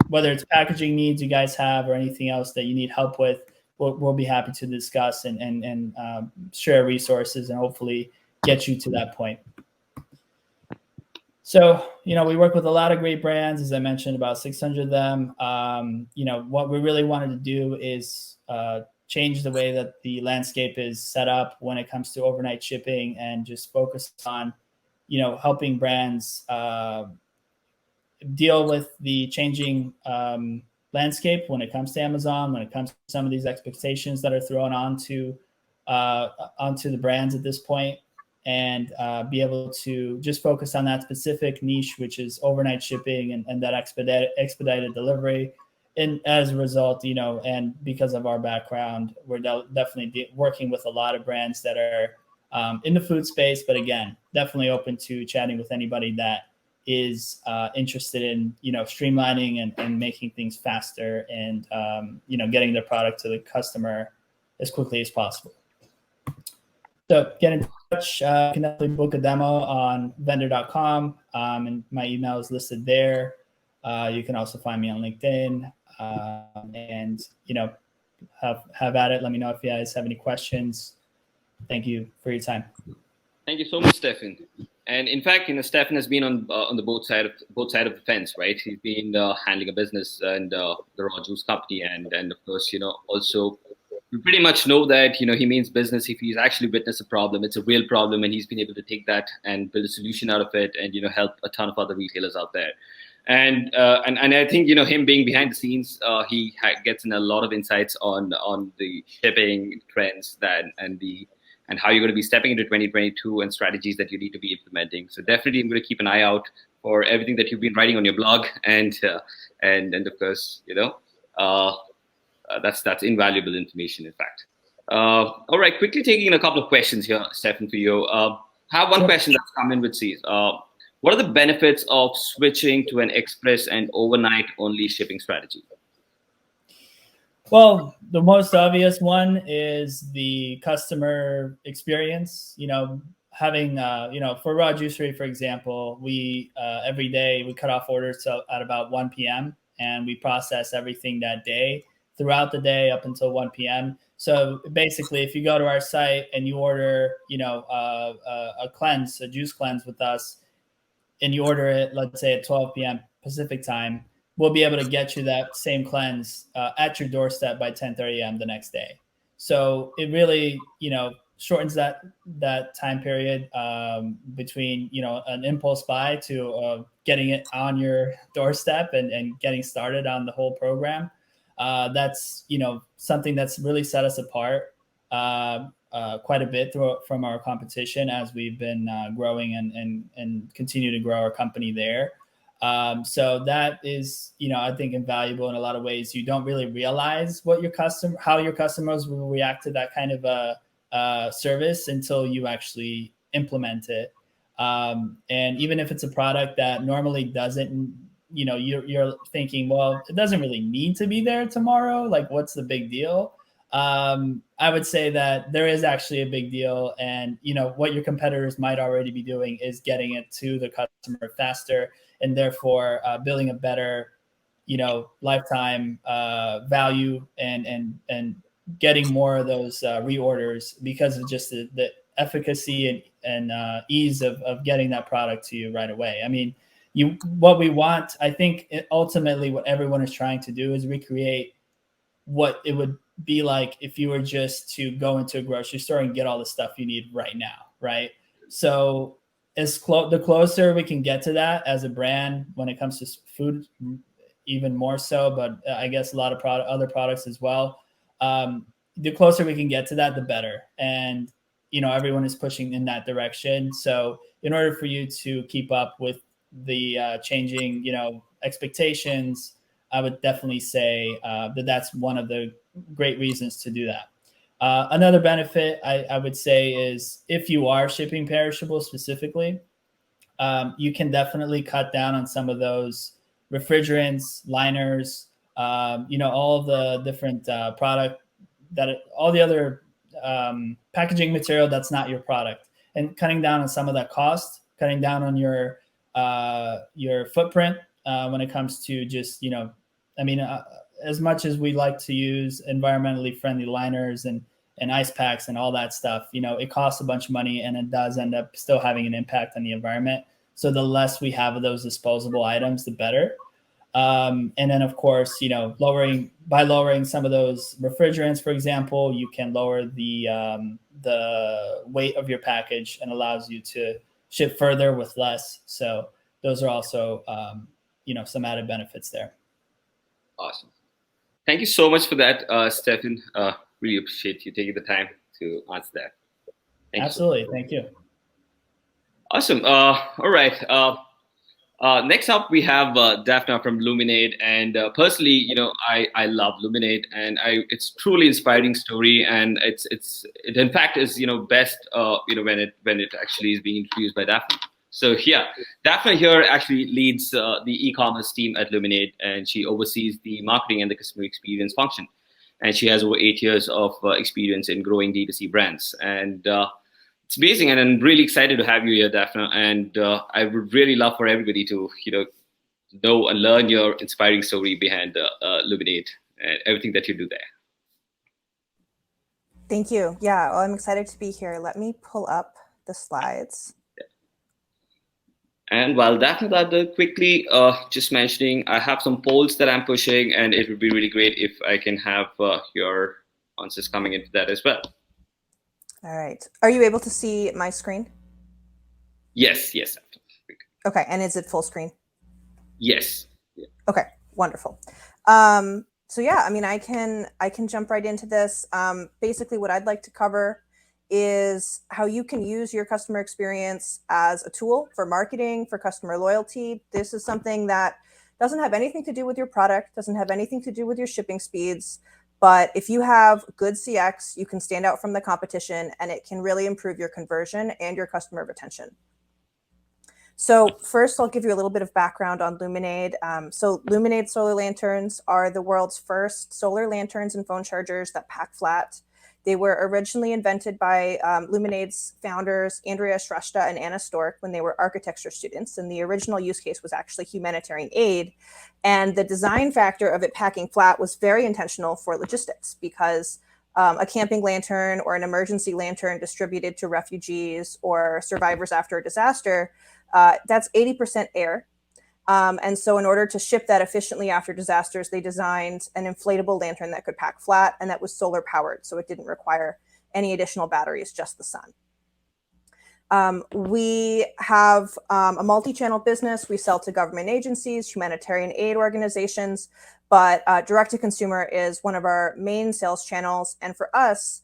whether it's packaging needs you guys have or anything else that you need help with. We'll be happy to discuss and share resources and hopefully get you to that point. So, we work with a lot of great brands, as I mentioned, about 600 of them. What we really wanted to do is change the way that the landscape is set up when it comes to overnight shipping, and just focus on, helping brands deal with the changing landscape when it comes to Amazon, when it comes to some of these expectations that are thrown onto the brands at this point, and be able to just focus on that specific niche, which is overnight shipping and that expedited delivery. And as a result, and because of our background, we're definitely working with a lot of brands that are in the food space, but again, definitely open to chatting with anybody that is interested in, streamlining and making things faster and, getting their product to the customer as quickly as possible. So get in touch. You can definitely book a demo on vendor.com, and my email is listed there. You can also find me on LinkedIn, and, have at it. Let me know if you guys have any questions. Thank you for your time. Thank you so much, Stefan. And in fact, Stefan has been on the both side of the fence, right? He's been handling a business and the raw juice company, and of course, also we pretty much know that he means business. If he's actually witnessed a problem, it's a real problem, and he's been able to take that and build a solution out of it, and help a ton of other retailers out there. And I think him being behind the scenes, he gets in a lot of insights on the shipping trends and how you're going to be stepping into 2022 and strategies that you need to be implementing. So definitely, I'm going to keep an eye out for everything that you've been writing on your blog, and of course, that's invaluable information, in fact. All right, quickly taking a couple of questions here, Stefan, for you. I have one question that's come in with C's. What are the benefits of switching to an express and overnight only shipping strategy? Well, the most obvious one is the customer experience. Having for Raw Juicery, for example, we every day we cut off orders at about 1 p.m. and we process everything that day throughout the day up until 1 p.m. So basically, if you go to our site and you order, a juice cleanse with us, and you order it, let's say at 12 p.m. Pacific time, we'll be able to get you that same cleanse at your doorstep by 10:30 a.m. the next day. So it really, shortens that time period between, an impulse buy to getting it on your doorstep and getting started on the whole program. That's, something that's really set us apart quite a bit from our competition as we've been growing and continue to grow our company there. So that is, I think invaluable in a lot of ways. You don't really realize how your customers will react to that kind of service until you actually implement it. And even if it's a product that normally doesn't, you're thinking, well, it doesn't really need to be there tomorrow. Like, what's the big deal? I would say that there is actually a big deal, and what your competitors might already be doing is getting it to the customer faster, and therefore building a better, lifetime value and getting more of those reorders because of just the efficacy and ease of getting that product to you right away. I mean, what we want, I think ultimately what everyone is trying to do is recreate what it would be like if you were just to go into a grocery store and get all the stuff you need right now, right? So the closer we can get to that as a brand when it comes to food, even more so, but I guess a lot of other products as well. The closer we can get to that, the better. And, everyone is pushing in that direction. So in order for you to keep up with the changing, expectations, I would definitely say that's one of the great reasons to do that. Another benefit I would say is if you are shipping perishables specifically, you can definitely cut down on some of those refrigerants, liners, all of the different all the other packaging material that's not your product, and cutting down on some of that cost, cutting down on your footprint when it comes to just, as much as we like to use environmentally friendly liners and ice packs and all that stuff, it costs a bunch of money and it does end up still having an impact on the environment. So the less we have of those disposable items, the better. And then of course, lowering some of those refrigerants, for example, you can lower the weight of your package and allows you to ship further with less. So those are also, some added benefits there. Awesome. Thank you so much for that, Stefan. Really appreciate you taking the time to answer that. Absolutely. Thank you. Awesome. All right. Next up, we have Daphna from Luminate. And personally, I love Luminate, and it's truly inspiring story. And it in fact is best when it actually is being introduced by Daphna. So yeah, Daphna here actually leads the e-commerce team at Luminate, and she oversees the marketing and the customer experience function. And she has over 8 years of experience in growing D2C brands. And it's amazing, and I'm really excited to have you here, Daphna. And I would really love for everybody to know and learn your inspiring story behind Luminate and everything that you do there. Thank you. Yeah, well, I'm excited to be here. Let me pull up the slides. And while Daphna does that, quickly just mentioning, I have some polls that I'm pushing, and it would be really great if I can have your answers coming into that as well. All right. Are you able to see my screen? Yes. Okay. And is it full screen? Yes. Yeah. Okay. Wonderful. So yeah, I mean, I can jump right into this. Basically, what I'd like to cover is how you can use your customer experience as a tool for marketing, for customer loyalty. This is something that doesn't have anything to do with your product, doesn't have anything to do with your shipping speeds. But if you have good CX, you can stand out from the competition, and it can really improve your conversion and your customer retention. So first, I'll give you a little bit of background on Luminate. So Luminate solar lanterns are the world's first solar lanterns and phone chargers that pack flat. They were originally invented by Luminate's founders, Andrea Shrestha and Anna Stork, when they were architecture students. And the original use case was actually humanitarian aid. And the design factor of it packing flat was very intentional for logistics, because a camping lantern or an emergency lantern distributed to refugees or survivors after a disaster, that's 80% air. And so in order to ship that efficiently after disasters, they designed an inflatable lantern that could pack flat and that was solar powered. So it didn't require any additional batteries, just the sun. We have a multi-channel business. We sell to government agencies, humanitarian aid organizations, but direct-to-consumer is one of our main sales channels. And for us,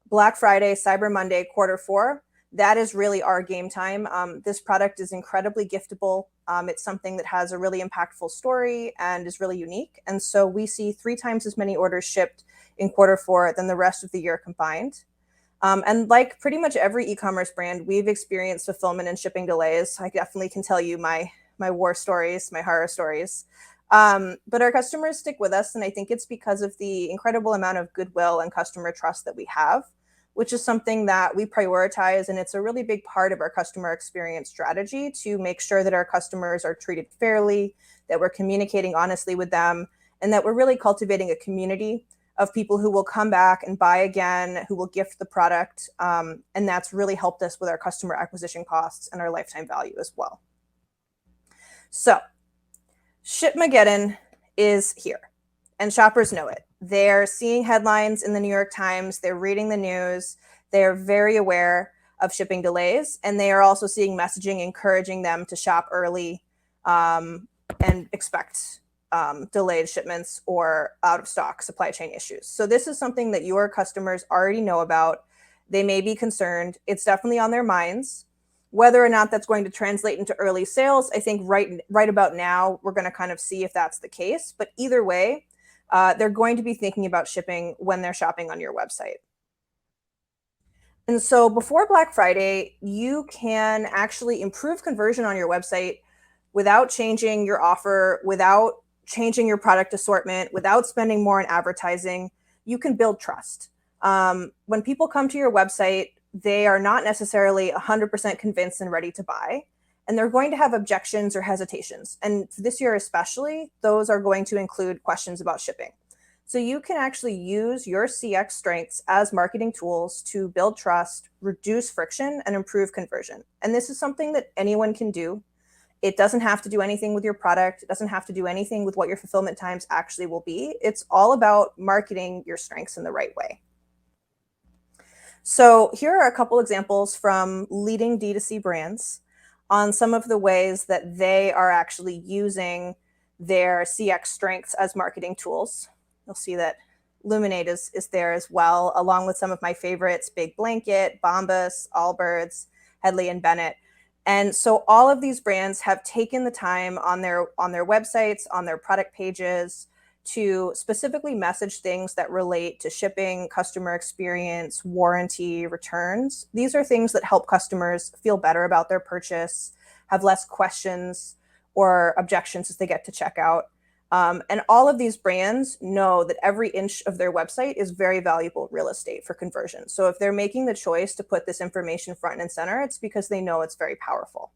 Black Friday, Cyber Monday, Q4, that is really our game time. This product is incredibly giftable. It's something that has a really impactful story and is really unique. And so we see 3 times as many orders shipped in Q4 than the rest of the year combined. And like pretty much every e-commerce brand, we've experienced fulfillment and shipping delays. I definitely can tell you my war stories, my horror stories. But our customers stick with us, and I think it's because of the incredible amount of goodwill and customer trust that we have, which is something that we prioritize, and it's a really big part of our customer experience strategy to make sure that our customers are treated fairly, that we're communicating honestly with them, and that we're really cultivating a community of people who will come back and buy again, who will gift the product. And that's really helped us with our customer acquisition costs and our lifetime value as well. So Shipmageddon is here, and shoppers know it. They're seeing headlines in the New York Times, they're reading the news, they're very aware of shipping delays, and they are also seeing messaging encouraging them to shop early and expect delayed shipments or out of stock supply chain issues. So this is something that your customers already know about. They may be concerned. It's definitely on their minds. Whether or not that's going to translate into early sales, I think right about now, we're going to kind of see if that's the case. But either way, they're going to be thinking about shipping when they're shopping on your website. And so before Black Friday, you can actually improve conversion on your website without changing your offer, without changing your product assortment, without spending more on advertising. You can build trust. When people come to your website, they are not necessarily 100% convinced and ready to buy, and they're going to have objections or hesitations. And this year especially, those are going to include questions about shipping. So you can actually use your CX strengths as marketing tools to build trust, reduce friction, and improve conversion. And this is something that anyone can do. It doesn't have to do anything with your product. It doesn't have to do anything with what your fulfillment times actually will be. It's all about marketing your strengths in the right way. So here are a couple examples from leading D2C brands on some of the ways that they are actually using their CX strengths as marketing tools. You'll see that Luminate is there as well, along with some of my favorites, Big Blanket, Bombas, Allbirds, Headley and Bennett. And so all of these brands have taken the time on their websites, on their product pages, to specifically message things that relate to shipping, customer experience, warranty, returns. These are things that help customers feel better about their purchase, have less questions or objections as they get to checkout. And all of these brands know that every inch of their website is very valuable real estate for conversion. So if they're making the choice to put this information front and center, it's because they know it's very powerful.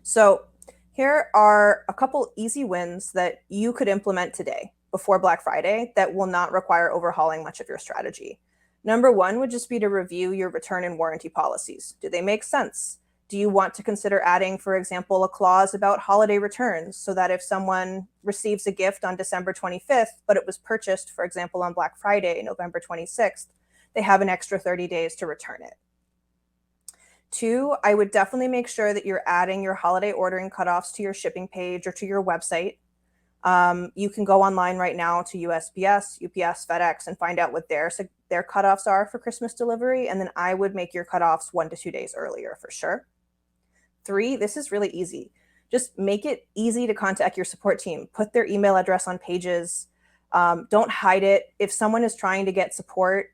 So here are a couple easy wins that you could implement today before Black Friday that will not require overhauling much of your strategy. Number one would just be to review your return and warranty policies. Do they make sense? Do you want to consider adding, for example, a clause about holiday returns so that if someone receives a gift on December 25th, but it was purchased, for example, on Black Friday, November 26th, they have an extra 30 days to return it? Two, I would definitely make sure that you're adding your holiday ordering cutoffs to your shipping page or to your website. You can go online right now to USPS, UPS, FedEx, and find out what their cutoffs are for Christmas delivery. And then I would make your cutoffs 1 to 2 days earlier for sure. Three, this is really easy. Just make it easy to contact your support team. Put their email address on pages. Don't hide it. If someone is trying to get support,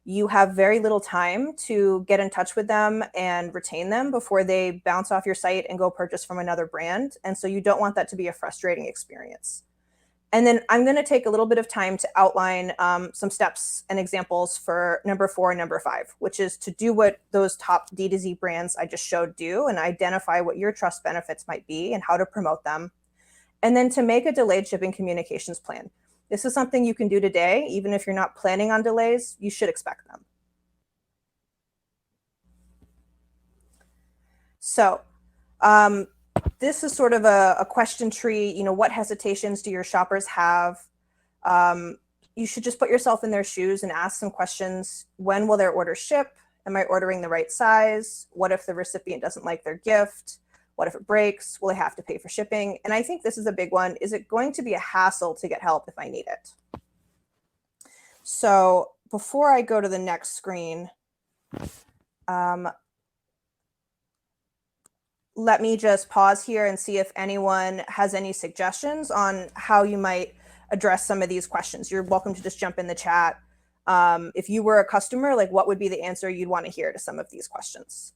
you have very little time to get in touch with them and retain them before they bounce off your site and go purchase from another brand. And so you don't want that to be a frustrating experience. And then I'm going to take a little bit of time to outline some steps and examples for number 4 and number 5, which is to do what those top D2Z brands I just showed do and identify what your trust benefits might be and how to promote them. And then to make a delayed shipping communications plan. This is something you can do today. Even if you're not planning on delays, you should expect them. So this is sort of a question tree. You know, what hesitations do your shoppers have? You should just put yourself in their shoes and ask some questions. When will their order ship? Am I ordering the right size? What if the recipient doesn't like their gift? What if it breaks? Will I have to pay for shipping? And I think this is a big one. Is it going to be a hassle to get help if I need it? So before I go to the next screen, let me just pause here and see if anyone has any suggestions on how you might address some of these questions. You're welcome to just jump in the chat. If you were a customer, like what would be the answer you'd want to hear to some of these questions?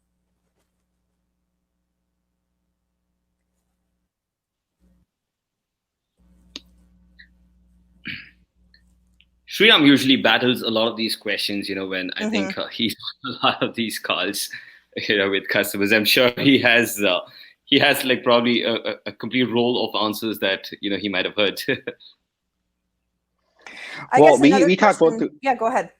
Sriram usually battles a lot of these questions, when I think he's on a lot of these calls, with customers. I'm sure he has like probably a complete roll of answers that, he might have heard. Well, we talk both to, yeah, go ahead.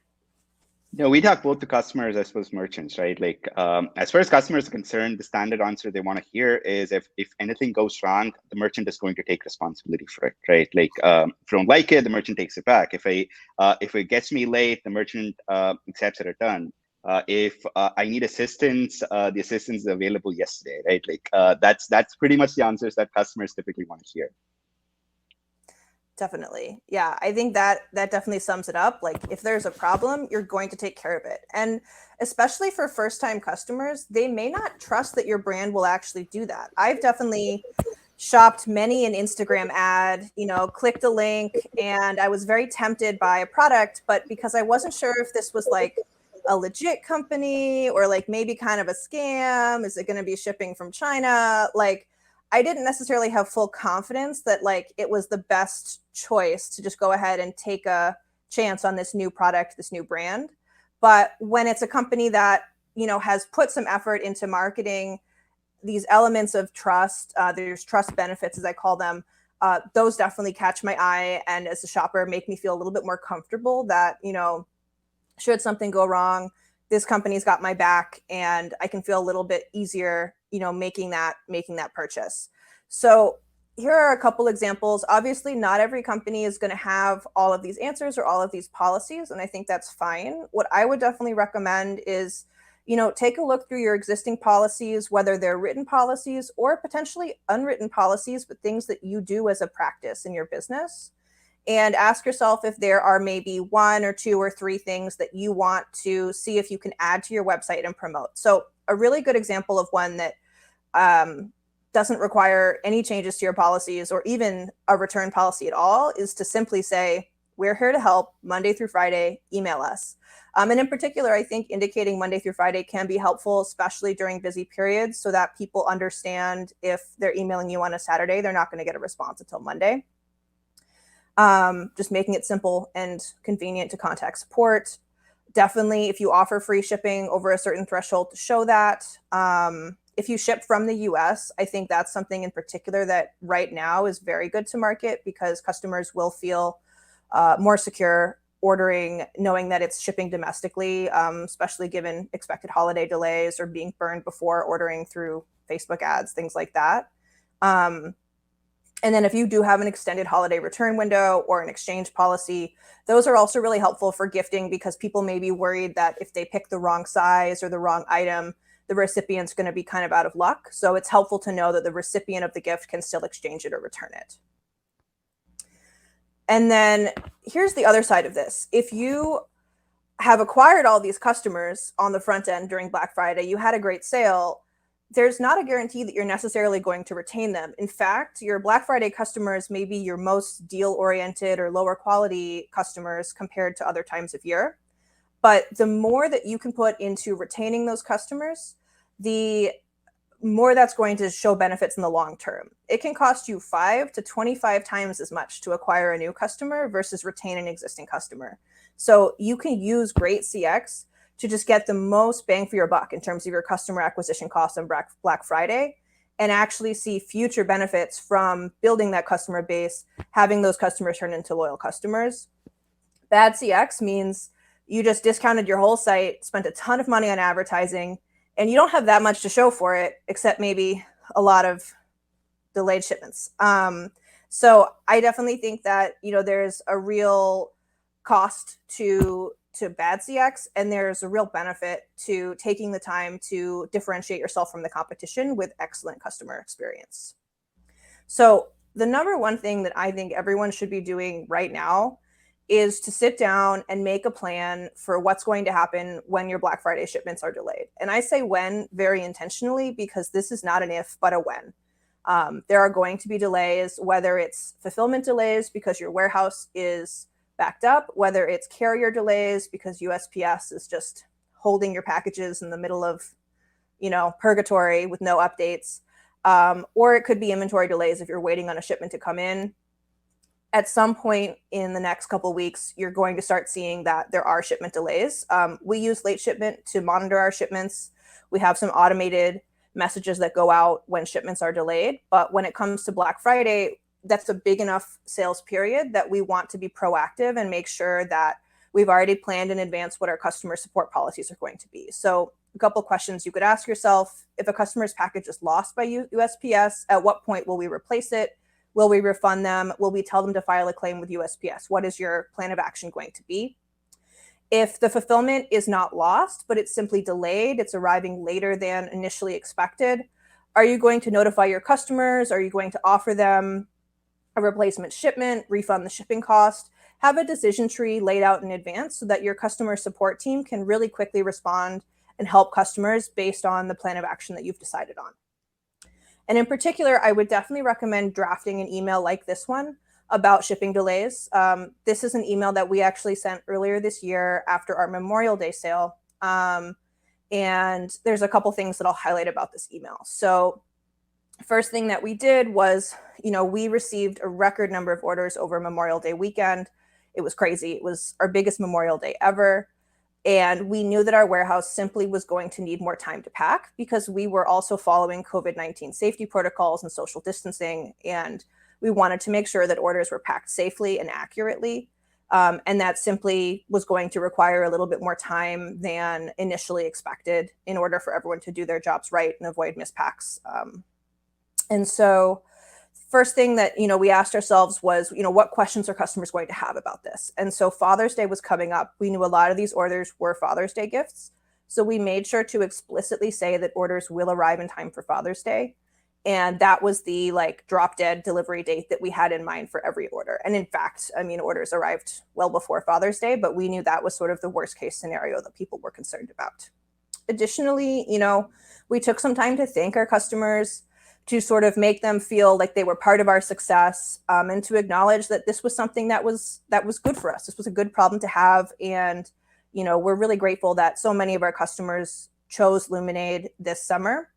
we talk both to customers as well as merchants, right? Like, as far as customers are concerned, the standard answer they want to hear is if anything goes wrong, the merchant is going to take responsibility for it, right? Like, if you don't like it, the merchant takes it back. If it gets me late, the merchant accepts a return. If I need assistance, the assistance is available yesterday, right? Like, that's pretty much the answers that customers typically want to hear. Definitely. Yeah, I think that definitely sums it up. Like if there's a problem, you're going to take care of it. And especially for first-time customers, they may not trust that your brand will actually do that. I've definitely shopped many an Instagram ad, clicked a link, and I was very tempted by a product, but because I wasn't sure if this was like a legit company or like maybe kind of a scam, is it going to be shipping from China? Like I didn't necessarily have full confidence that like it was the best choice to just go ahead and take a chance on this new product, this new brand. But when it's a company that, has put some effort into marketing these elements of trust, there's trust benefits, as I call them, those definitely catch my eye. And as a shopper, make me feel a little bit more comfortable that, should something go wrong, this company's got my back and I can feel a little bit easier, making that purchase. So here are a couple examples. Obviously, not every company is going to have all of these answers or all of these policies, and I think that's fine. What I would definitely recommend is, take a look through your existing policies, whether they're written policies or potentially unwritten policies, but things that you do as a practice in your business. And ask yourself if there are maybe 1 or 2 or 3 things that you want to see if you can add to your website and promote. So a really good example of one that doesn't require any changes to your policies or even a return policy at all is to simply say, we're here to help Monday through Friday, email us. And in particular, I think indicating Monday through Friday can be helpful, especially during busy periods, so that people understand if they're emailing you on a Saturday, they're not going to get a response until Monday. Just making it simple and convenient to contact support. Definitely, if you offer free shipping over a certain threshold, to show that. If you ship from the US, I think that's something in particular that right now is very good to market because customers will feel more secure ordering, knowing that it's shipping domestically, especially given expected holiday delays or being burned before ordering through Facebook ads, things like that. And then if you do have an extended holiday return window or an exchange policy, those are also really helpful for gifting because people may be worried that if they pick the wrong size or the wrong item, the recipient's going to be kind of out of luck. So it's helpful to know that the recipient of the gift can still exchange it or return it. And then here's the other side of this. If you have acquired all these customers on the front end during Black Friday, you had a great sale, there's not a guarantee that you're necessarily going to retain them. In fact, your Black Friday customers may be your most deal-oriented or lower quality customers compared to other times of year. But the more that you can put into retaining those customers, the more that's going to show benefits in the long term. It can cost you 5 to 25 times as much to acquire a new customer versus retain an existing customer. So you can use great CX to just get the most bang for your buck in terms of your customer acquisition costs on Black Friday and actually see future benefits from building that customer base, having those customers turn into loyal customers. Bad CX means you just discounted your whole site, spent a ton of money on advertising, and you don't have that much to show for it, except maybe a lot of delayed shipments. So I definitely think that, there's a real cost to bad CX, and there's a real benefit to taking the time to differentiate yourself from the competition with excellent customer experience. So the number one thing that I think everyone should be doing right now is to sit down and make a plan for what's going to happen when your Black Friday shipments are delayed. And I say when very intentionally, because this is not an if, but a when. There are going to be delays, whether it's fulfillment delays because your warehouse is backed up, whether it's carrier delays because USPS is just holding your packages in the middle of, purgatory with no updates. Or it could be inventory delays if you're waiting on a shipment to come in. At some point in the next couple of weeks, you're going to start seeing that there are shipment delays. We use late shipment to monitor our shipments. We have some automated messages that go out when shipments are delayed. But when it comes to Black Friday, that's a big enough sales period that we want to be proactive and make sure that we've already planned in advance what our customer support policies are going to be. So a couple of questions you could ask yourself: if a customer's package is lost by USPS, at what point will we replace it? Will we refund them? Will we tell them to file a claim with USPS? What is your plan of action going to be? If the fulfillment is not lost, but it's simply delayed, it's arriving later than initially expected, are you going to notify your customers? Are you going to offer them a replacement shipment, refund the shipping cost? Have a decision tree laid out in advance so that your customer support team can really quickly respond and help customers based on the plan of action that you've decided on. And in particular, I would definitely recommend drafting an email like this one about shipping delays. This is an email that we actually sent earlier this year after our Memorial Day sale. And there's a couple things that I'll highlight about this email. So first thing that we did was, we received a record number of orders over Memorial Day weekend. It was crazy. It was our biggest Memorial Day ever. And we knew that our warehouse simply was going to need more time to pack because we were also following COVID-19 safety protocols and social distancing. And we wanted to make sure that orders were packed safely and accurately. And that simply was going to require a little bit more time than initially expected in order for everyone to do their jobs right and avoid mispacks. And so first thing that, we asked ourselves was, what questions are customers going to have about this? And so Father's Day was coming up. We knew a lot of these orders were Father's Day gifts. So we made sure to explicitly say that orders will arrive in time for Father's Day. And that was the drop dead delivery date that we had in mind for every order. And in fact, orders arrived well before Father's Day, but we knew that was sort of the worst case scenario that people were concerned about. Additionally, we took some time to thank our customers, to sort of make them feel like they were part of our success, and to acknowledge that this was something that was good for us. This was a good problem to have. And, we're really grateful that so many of our customers chose Luminade this summer,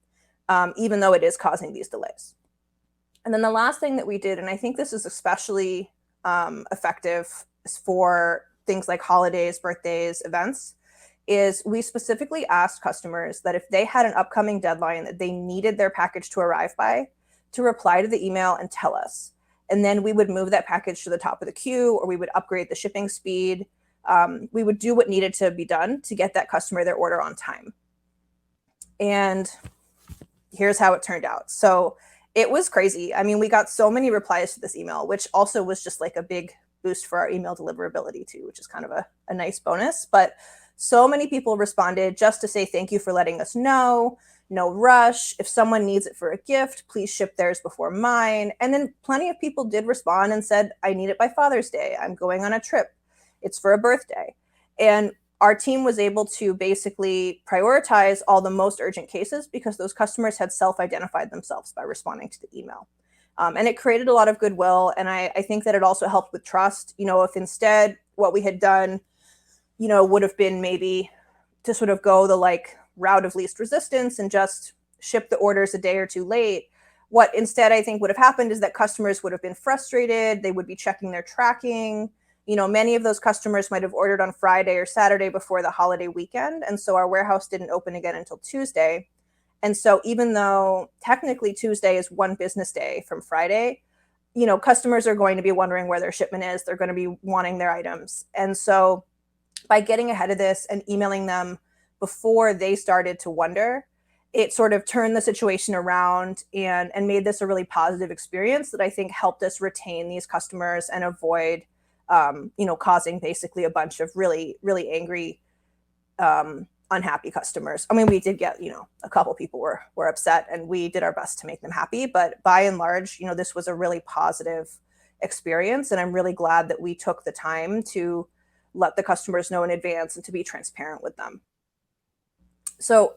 even though it is causing these delays. And then the last thing that we did, and I think this is especially effective for things like holidays, birthdays, events, is we specifically asked customers that if they had an upcoming deadline that they needed their package to arrive by, to reply to the email and tell us. And then we would move that package to the top of the queue, or we would upgrade the shipping speed. We would do what needed to be done to get that customer their order on time. And here's how it turned out. So it was crazy. We got so many replies to this email, which also was just like a big boost for our email deliverability too, which is kind of a nice bonus. But so many people responded just to say thank you for letting us know. No rush. If someone needs it for a gift, please ship theirs before mine. And then plenty of people did respond and said, I need it by Father's Day. I'm going on a trip. It's for a birthday. And our team was able to basically prioritize all the most urgent cases because those customers had self-identified themselves by responding to the email. And it created a lot of goodwill. And I think that it also helped with trust. If instead what we had done would have been maybe to sort of go the route of least resistance and just ship the orders a day or two late. What instead I think would have happened is that customers would have been frustrated. They would be checking their tracking. Many of those customers might have ordered on Friday or Saturday before the holiday weekend. And so our warehouse didn't open again until Tuesday. And so even though technically Tuesday is one business day from Friday, customers are going to be wondering where their shipment is. They're going to be wanting their items. And so by getting ahead of this and emailing them before they started to wonder, it sort of turned the situation around and made this a really positive experience that I think helped us retain these customers and avoid, causing basically a bunch of really, really angry, unhappy customers. I mean, we did get, a couple people were upset, and we did our best to make them happy. But by and large, this was a really positive experience. And I'm really glad that we took the time to let the customers know in advance and to be transparent with them. So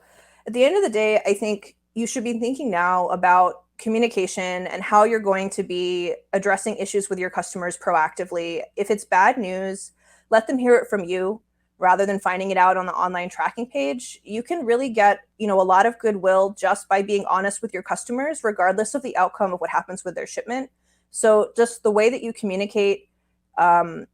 at the end of the day, I think you should be thinking now about communication and how you're going to be addressing issues with your customers proactively. If it's bad news, let them hear it from you rather than finding it out on the online tracking page. You can really get, a lot of goodwill just by being honest with your customers, regardless of the outcome of what happens with their shipment. So just the way that you communicate and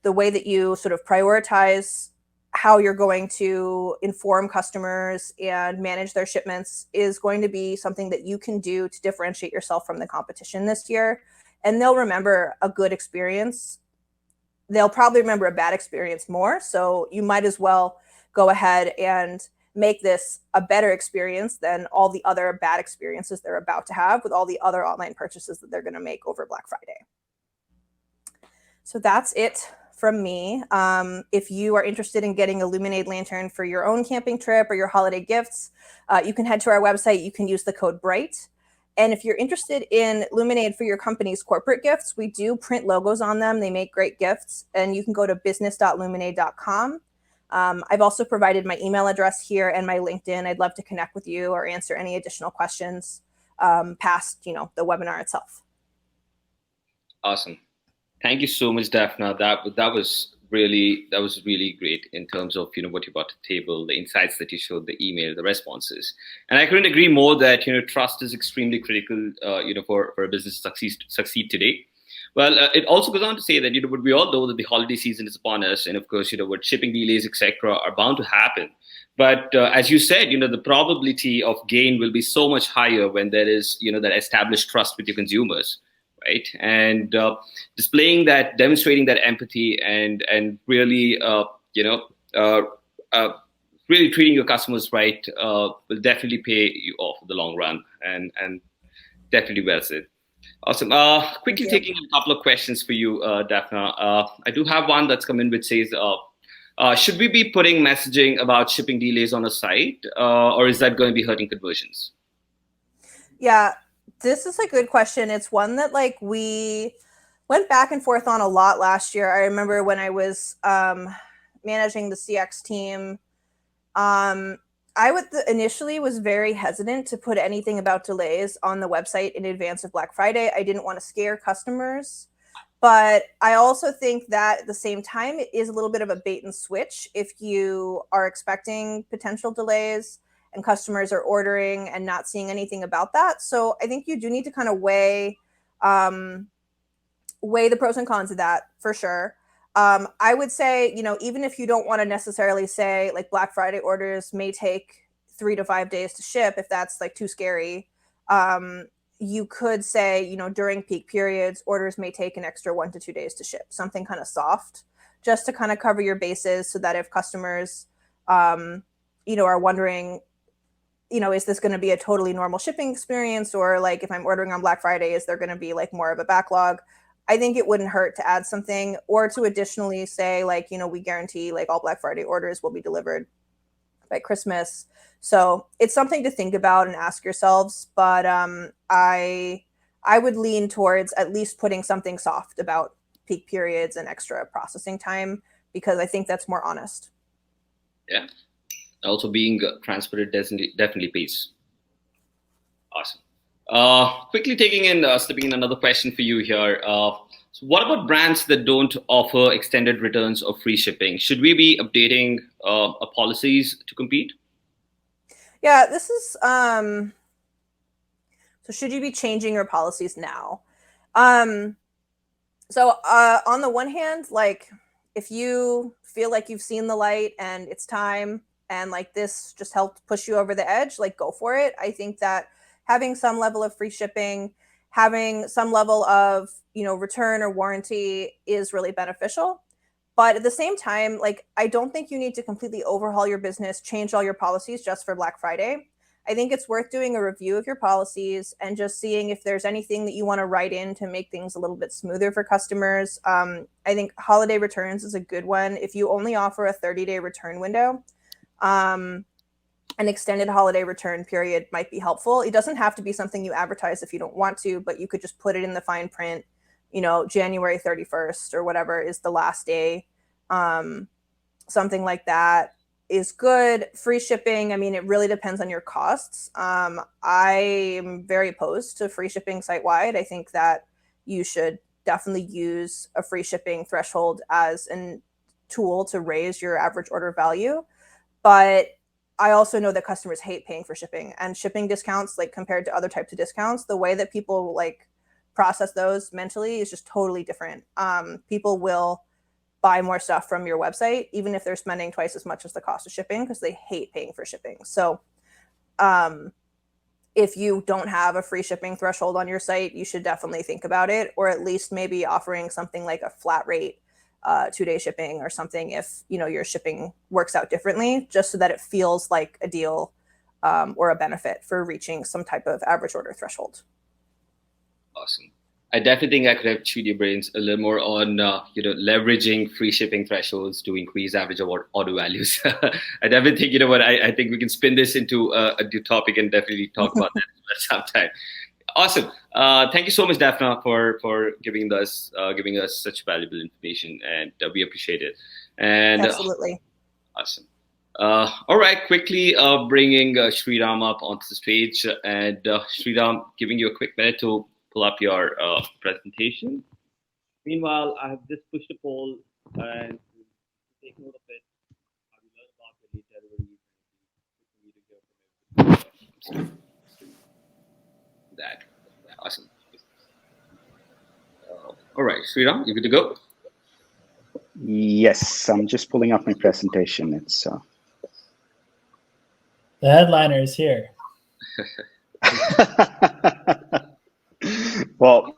the way that you sort of prioritize how you're going to inform customers and manage their shipments is going to be something that you can do to differentiate yourself from the competition this year. And they'll remember a good experience. They'll probably remember a bad experience more. So you might as well go ahead and make this a better experience than all the other bad experiences they're about to have with all the other online purchases that they're going to make over Black Friday. So that's it from me. If you are interested in getting a Luminade lantern for your own camping trip or your holiday gifts, you can head to our website. You can use the code BRIGHT. And if you're interested in Luminade for your company's corporate gifts, we do print logos on them. They make great gifts. And you can go to business.luminade.com. I've also provided my email address here and my LinkedIn. I'd love to connect with you or answer any additional questions past, the webinar itself. Awesome. Thank you so much, Daphna. That was really great in terms of what you brought to the table, the insights that you showed, the email, the responses, and I couldn't agree more that trust is extremely critical for a business to succeed today. Well, it also goes on to say that but we all know that the holiday season is upon us, and of course what shipping delays, etc., are bound to happen. But as you said, the probability of gain will be so much higher when there is that established trust with your consumers. Right, and demonstrating that empathy and really really treating your customers right will definitely pay you off in the long run, and definitely well said. Awesome. Quickly taking a couple of questions for you, Daphna. I do have one that's come in which says, should we be putting messaging about shipping delays on a site, or is that going to be hurting conversions? Yeah. This is a good question. It's one that we went back and forth on a lot last year. I remember when I was managing the CX team, I initially was very hesitant to put anything about delays on the website in advance of Black Friday. I didn't want to scare customers, but I also think that at the same time, it is a little bit of a bait and switch if you are expecting potential delays and customers are ordering and not seeing anything about that. So I think you do need to kind of weigh the pros and cons of that for sure. I would say, even if you don't want to necessarily say Black Friday orders may take 3 to 5 days to ship, if that's too scary, you could say, during peak periods, orders may take an extra 1 to 2 days to ship, something kind of soft, just to kind of cover your bases so that if customers, are wondering, is this going to be a totally normal shipping experience? Or if I'm ordering on Black Friday, is there going to be more of a backlog? I think it wouldn't hurt to add something, or to additionally say we guarantee all Black Friday orders will be delivered by Christmas. So it's something to think about and ask yourselves. But I would lean towards at least putting something soft about peak periods and extra processing time, because I think that's more honest. Yeah. Also being transparent definitely pays. Awesome. Quickly slipping in another question for you here. So what about brands that don't offer extended returns or free shipping? Should we be updating policies to compete? Yeah, this is so should you be changing your policies now? So on the one hand, if you feel like you've seen the light and it's time, and this just helped push you over the edge, go for it. I think that having some level of free shipping, having some level of, return or warranty is really beneficial. But at the same time, I don't think you need to completely overhaul your business, change all your policies just for Black Friday. I think it's worth doing a review of your policies and just seeing if there's anything that you want to write in to make things a little bit smoother for customers. I think holiday returns is a good one. If you only offer a 30-day return window, an extended holiday return period might be helpful. It doesn't have to be something you advertise if you don't want to, but you could just put it in the fine print, January 31st or whatever is the last day. Something like that is good. Free shipping, I mean, it really depends on your costs. I am very opposed to free shipping site-wide. I think that you should definitely use a free shipping threshold as a tool to raise your average order value. But I also know that customers hate paying for shipping, and shipping discounts, like compared to other types of discounts, the way that people like process those mentally is just totally different. People will buy more stuff from your website, even if they're spending twice as much as the cost of shipping, because they hate paying for shipping. So if you don't have a free shipping threshold on your site, you should definitely think about it, or at least maybe offering something like a flat rate 2-day shipping or something if your shipping works out differently, just so that it feels like a deal or a benefit for reaching some type of average order threshold. Awesome. I definitely think I could have chewed your brains a little more on leveraging free shipping thresholds to increase average order values. I definitely think I think we can spin this into a new topic and definitely talk about that sometime. Awesome. Thank you so much, Daphna, for giving us such valuable information, and we appreciate it. And absolutely. Awesome. All right, quickly bringing Sriram up onto the stage, and Sriram, giving you a quick minute to pull up your presentation. Meanwhile, I have just pushed a poll and take note of it. How we learn about the late delivery. That. Awesome. All right, Sriram, you good to go? Yes, I'm just pulling up my presentation. It's the headliner is here. Well,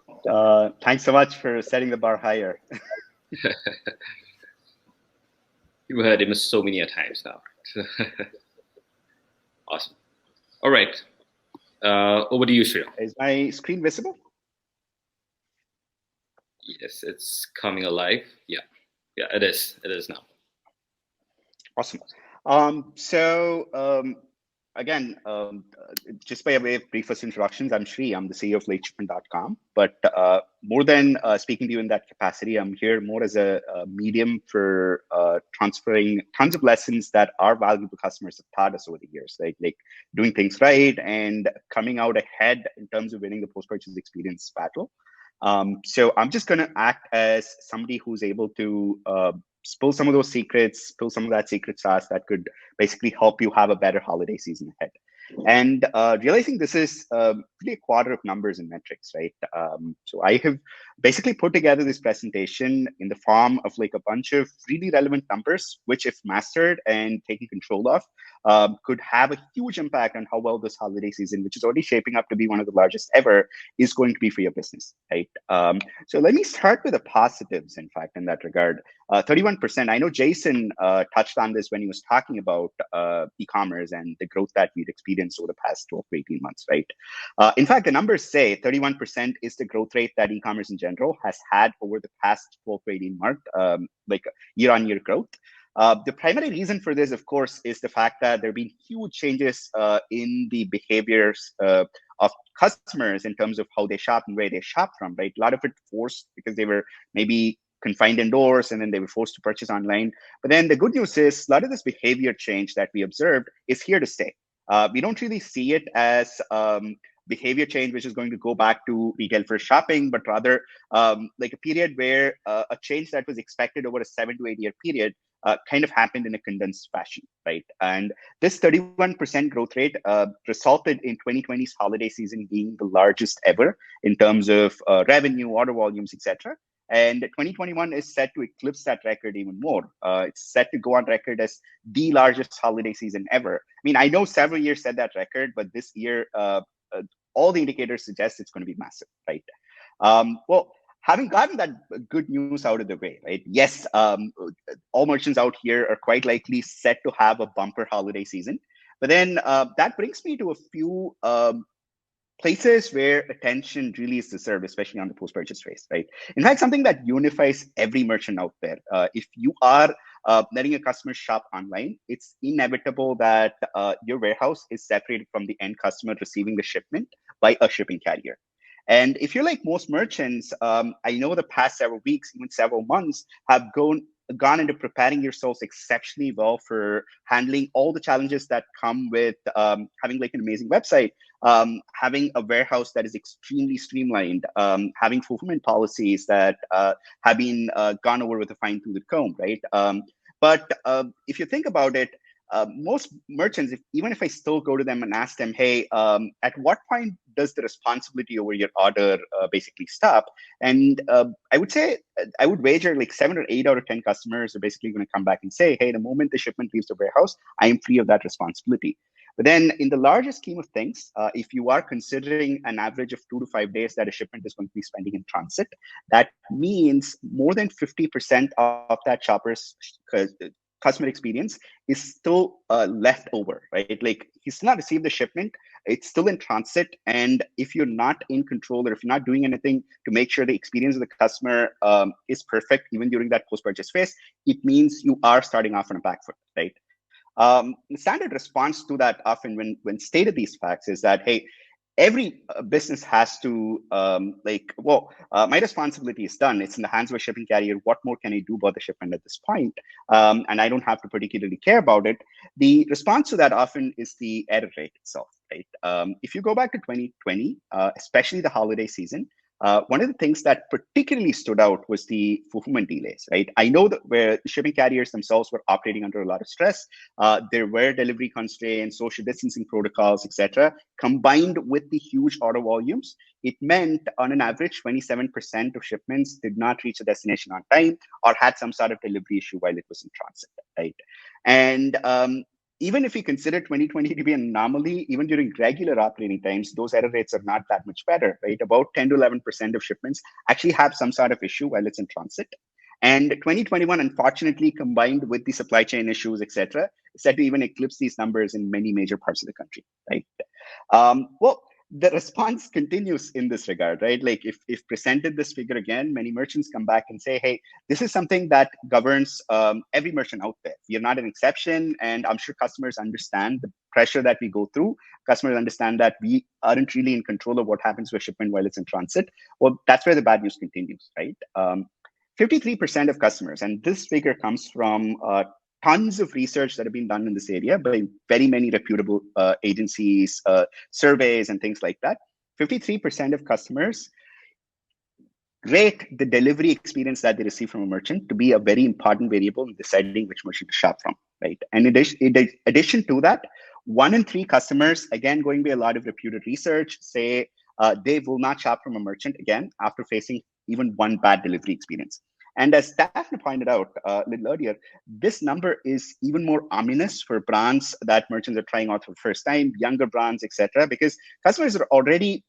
thanks so much for setting the bar higher. You heard him so many times now. Awesome. All right. Over to you, Sriram. Is my screen visible? Yes, it's coming alive. Yeah, it is. It is now. Awesome. Again, just by way of briefest introductions, I'm Sri. I'm the CEO of lateshipment.com. But more than speaking to you in that capacity, I'm here more as a medium for transferring tons of lessons that our valuable customers have taught us over the years, like doing things right and coming out ahead in terms of winning the post-purchase experience battle. So I'm just going to act as somebody who's able to spill some of those secrets, spill some of that secret sauce that could basically help you have a better holiday season ahead. And realizing this is really a quarter of numbers and metrics, right? So I have basically put together this presentation in the form of like a bunch of really relevant numbers, which if mastered and taken control of, could have a huge impact on how well this holiday season, which is already shaping up to be one of the largest ever, is going to be for your business, right? So let me start with the positives, in fact, in that regard. 31%, I know Jason touched on this when he was talking about e-commerce and the growth that we've experienced over the past 12 to 18 months, right? In fact, the numbers say 31% is the growth rate that e-commerce in general has had over the past 12 to 18 months, like year-on-year growth. The primary reason for this, of course, is the fact that there have been huge changes in the behaviors of customers in terms of how they shop and where they shop from, right? A lot of it forced because they were maybe confined indoors and then they were forced to purchase online. But then the good news is a lot of this behavior change that we observed is here to stay. We don't really see it as behavior change, which is going to go back to retail for shopping, but rather like a period where a change that was expected over a 7 to 8 year period kind of happened in a condensed fashion, right? And this 31% growth rate resulted in 2020's holiday season being the largest ever in terms of revenue, order volumes, etc. And 2021 is set to eclipse that record even more. It's set to go on record as the largest holiday season ever. I mean, I know several years set that record, but this year, all the indicators suggest it's going to be massive, right? Well, having gotten that good news out of the way, right? Yes, all merchants out here are quite likely set to have a bumper holiday season. But then that brings me to a few places where attention really is deserved, especially on the post-purchase phase, right? In fact, something that unifies every merchant out there. If you are letting a customer shop online, it's inevitable that your warehouse is separated from the end customer receiving the shipment by a shipping carrier. And if you're like most merchants, I know the past several weeks, even several months, have gone into preparing yourselves exceptionally well for handling all the challenges that come with having like an amazing website, having a warehouse that is extremely streamlined, having fulfillment policies that have been gone over with a fine-tooth comb, right? But if you think about it, most merchants, even if I still go to them and ask them, hey, at what point does the responsibility over your order basically stop? And I would say, I would wager like 7 or 8 out of 10 customers are basically going to come back and say, hey, the moment the shipment leaves the warehouse, I am free of that responsibility. But then in the larger scheme of things, if you are considering an average of 2 to 5 days that a shipment is going to be spending in transit, that means more than 50% of that shopper's customer experience is still left over, right? Like he's not received the shipment, it's still in transit. And if you're not in control, or if you're not doing anything to make sure the experience of the customer is perfect, even during that post-purchase phase, it means you are starting off on a back foot, right? The standard response to that often when stated these facts is that, hey, every business has to my responsibility is done. It's in the hands of a shipping carrier. What more can I do about the shipment at this point? And I don't have to particularly care about it. The response to that often is the error rate itself, right? If you go back to 2020, especially the holiday season, one of the things that particularly stood out was the fulfillment delays, right? I know that where shipping carriers themselves were operating under a lot of stress, there were delivery constraints, social distancing protocols, etc. Combined with the huge order volumes, it meant on an average 27% of shipments did not reach the destination on time or had some sort of delivery issue while it was in transit, right? And even if we consider 2020 to be an anomaly, even during regular operating times, those error rates are not that much better, right? About 10 to 11% of shipments actually have some sort of issue while it's in transit. And 2021, unfortunately, combined with the supply chain issues, et cetera, is set to even eclipse these numbers in many major parts of the country, right? Well, the response continues in this regard, right? Like if presented this figure again, many merchants come back and say, hey, this is something that governs every merchant out there. You're not an exception. And I'm sure customers understand the pressure that we go through. Customers understand that we aren't really in control of what happens with shipment while it's in transit. Well, that's where the bad news continues, right? 53% of customers, and this figure comes from tons of research that have been done in this area by very many reputable agencies, surveys, and things like that. 53% of customers rate the delivery experience that they receive from a merchant to be a very important variable in deciding which merchant to shop from, right? And in addition to that, 1 in 3 customers, again, going by a lot of reputed research, say they will not shop from a merchant again after facing even one bad delivery experience. And as Daphne pointed out a little earlier, this number is even more ominous for brands that merchants are trying out for the first time, younger brands, etc., because customers are already